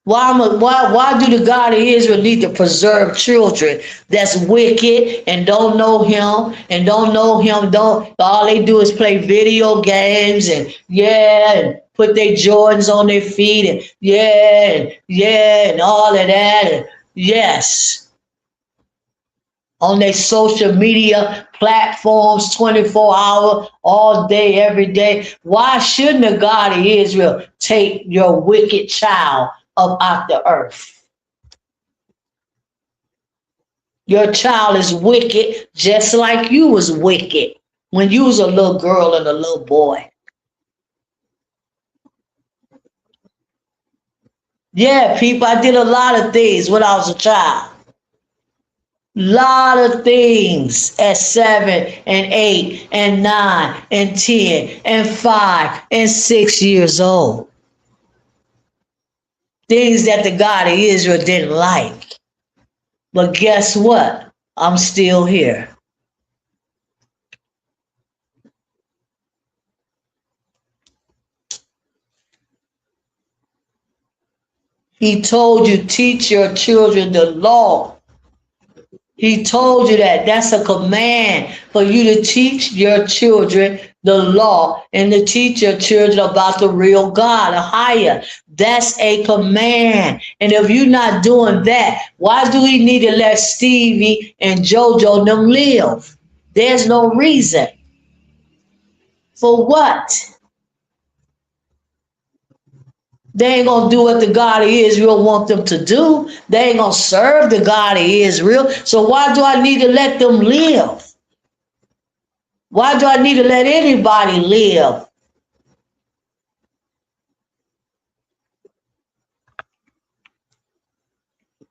Why do the God of Israel need to preserve children that's wicked and don't know him and all they do is play video games and put their Jordans on their feet and all of that and yes. On their social media platforms 24 hours, all day, every day. Why shouldn't the God of Israel take your wicked child up out the earth? Your child is wicked just like you was wicked when you was a little girl and a little boy. Yeah, people, I did a lot of things when I was a child. Lot of things at 7 and 8 and 9 and 10 and 5 and 6 years old. Things that the God of Israel didn't like. But guess what? I'm still here. He told you, teach your children the law. He told you that. That's a command for you to teach your children the law and to teach your children about the real God, Ahia. That's a command. And if you're not doing that, why do we need to let Stevie and JoJo them live? There's no reason. For what? They ain't gonna do what the God of Israel want them to do. They ain't gonna serve the God of Israel. So why do I need to let them live? Why do I need to let anybody live?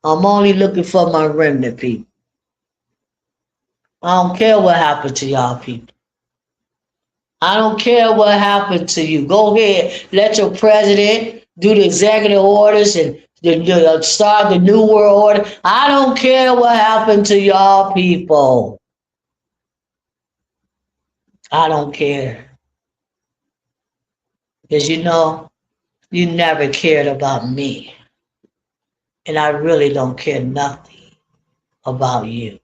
I'm only looking for my remnant people. I don't care what happened to y'all people. I don't care what happened to you. Go ahead, let your president do the executive orders and start the new world order. I don't care what happened to y'all people. I don't care. Because you never cared about me. And I really don't care nothing about you.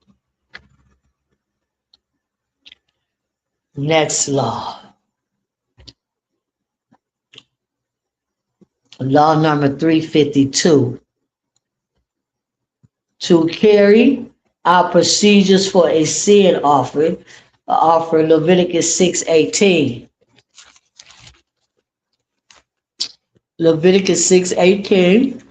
Next law. Law number 352. To carry out procedures for a sin offering, Leviticus 6:18. Leviticus 6:18.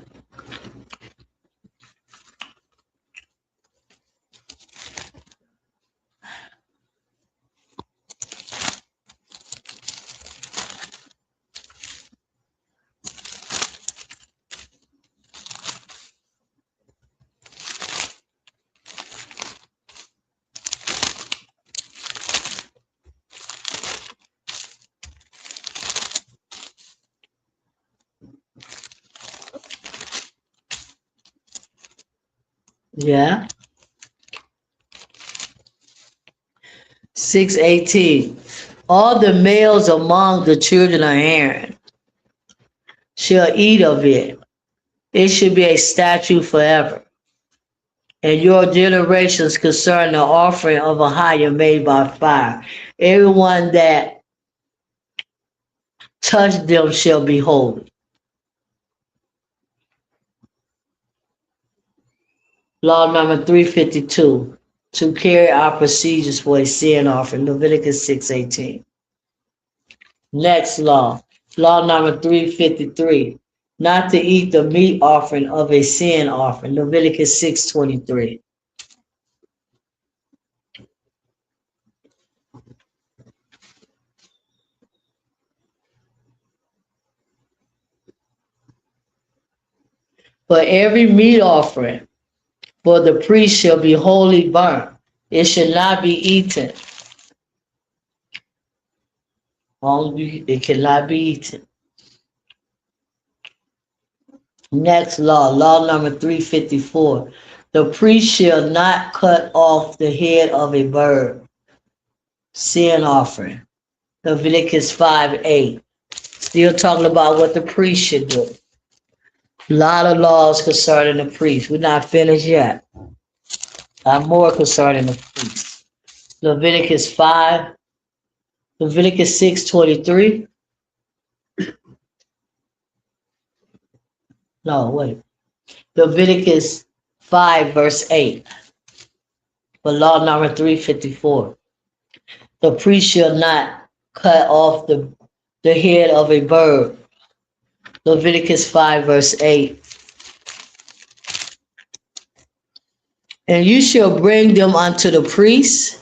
Yeah. 6:18. All the males among the children of Aaron shall eat of it. It should be a statute forever. And your generations concern the offering of a hire made by fire. Everyone that touched them shall be holy. Law number 352. To carry out procedures for a sin offering. Leviticus 6:18. Next law. Law number 353. Not to eat the meat offering of a sin offering. Leviticus 6:23. For every meat offering, for the priest shall be wholly burnt. It shall not be eaten. It cannot be eaten. Next law, law number 354. The priest shall not cut off the head of a bird. Sin offering. Leviticus 5:8. Still talking about what the priest should do. A lot of laws concerning the priest. We're not finished yet. I'm more concerning the priest. Leviticus 6:23. No, wait. Leviticus 5:8. For law number 354. The priest shall not cut off the head of a bird. Leviticus 5:8. And you shall bring them unto the priest,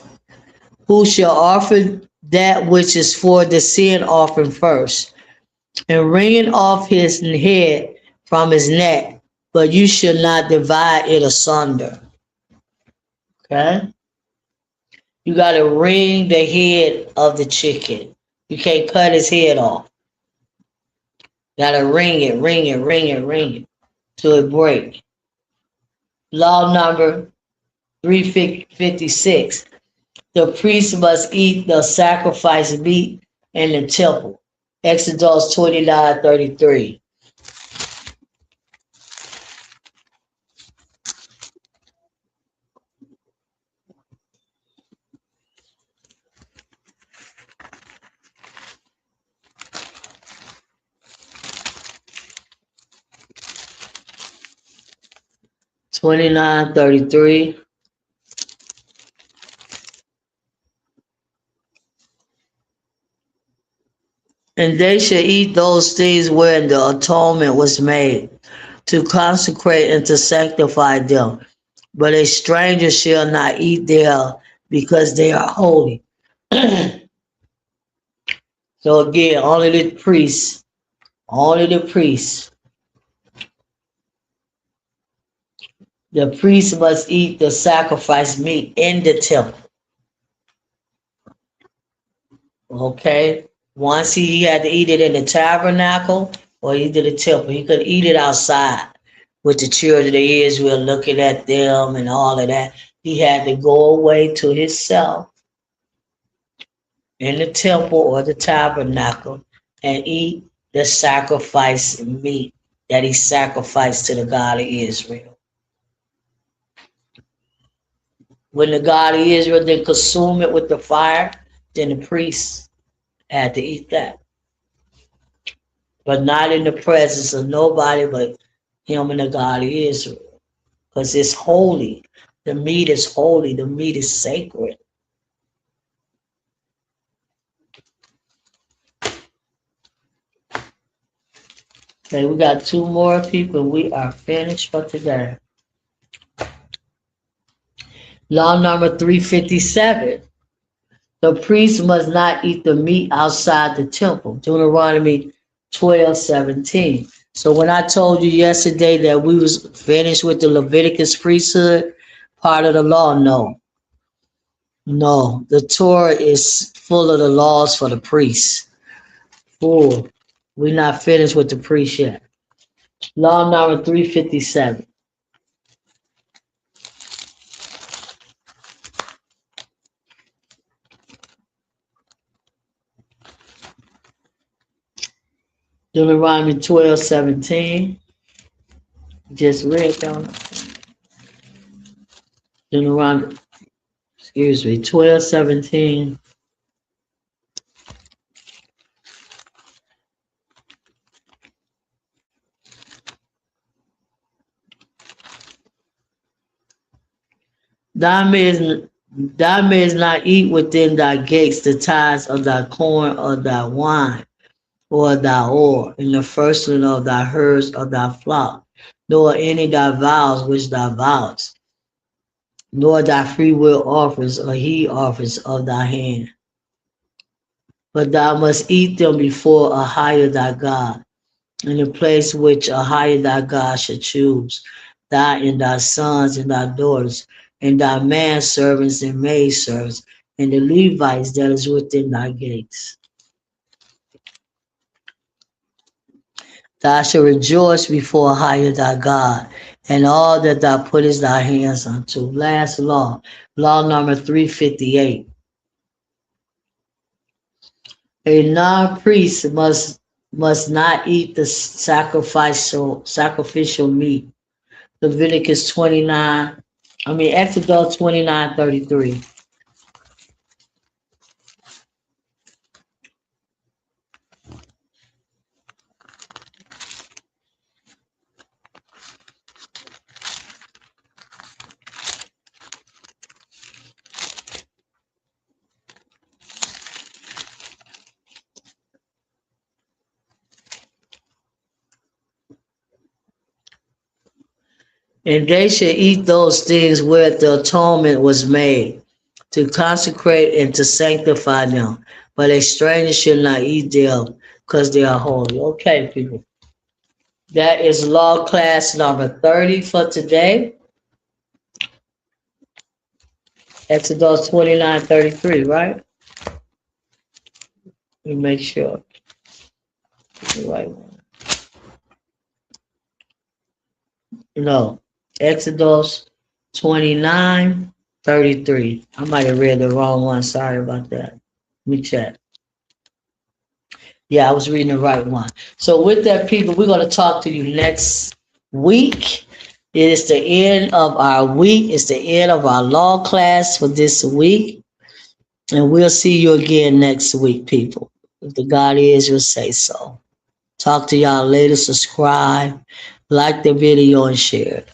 who shall offer that which is for the sin offering first, and wring off his head from his neck, but you shall not divide it asunder. Okay? You got to wring the head of the chicken. You can't cut his head off. You got to wring it till it break. Law number 356. The priest must eat the sacrifice meat in the temple. Exodus 29:33. And they shall eat those things wherein the atonement was made, to consecrate and to sanctify them. But a stranger shall not eat there, because they are holy. So again, only the priests. The priest must eat the sacrifice meat in the temple. Okay? Once he had to eat it in the tabernacle or either the temple. He could eat it outside with the children of Israel looking at them and all of that. He had to go away to himself in the temple or the tabernacle and eat the sacrifice meat that he sacrificed to the God of Israel. When the God of Israel then consumed it with the fire, then the priests had to eat that. But not in the presence of nobody but him and the God of Israel. Because it's holy. The meat is holy. The meat is sacred. Okay, we got two more people. We are finished for today. Law number 357. The priest must not eat the meat outside the temple. Deuteronomy 12:17. So when I told you yesterday that we was finished with the Leviticus priesthood part of the law, no. The Torah is full of the laws for the priests. Full. We're not finished with the priest yet. Law number 357. Deuteronomy 12:17. Just read down. Deuteronomy, 12:17. Thou mayest not eat within thy gates the tithes of thy corn or thy wine or thy oil, in the firstling of thy herds of thy flock, nor any thy vows which thou vowest, nor thy free will offers or he offers of thy hand. But thou must eat them before Ahijah thy God, in the place which Ahijah thy God should choose, thou and thy sons and thy daughters, and thy manservants and maidservants, and the Levites that is within thy gates. Thou shalt rejoice before Ahijah thy God, and all that thou puttest thy hands unto. Last law, law number 358. A non-priest must not eat the sacrificial meat. Exodus 29:33. And they shall eat those things where the atonement was made, to consecrate and to sanctify them. But a stranger shall not eat them, because they are holy. Okay, people. That is law class number 30 for today. Exodus 29:33, right? Let me make sure. The right one. No. Exodus 29:33. I might have read the wrong one. Sorry about that. Let me check. Yeah, I was reading the right one. So with that, people, we're going to talk to you next week. It is the end of our week. It's the end of our law class for this week. And we'll see you again next week, people. If the God is, will say so. Talk to y'all later. Subscribe, like the video, and share it.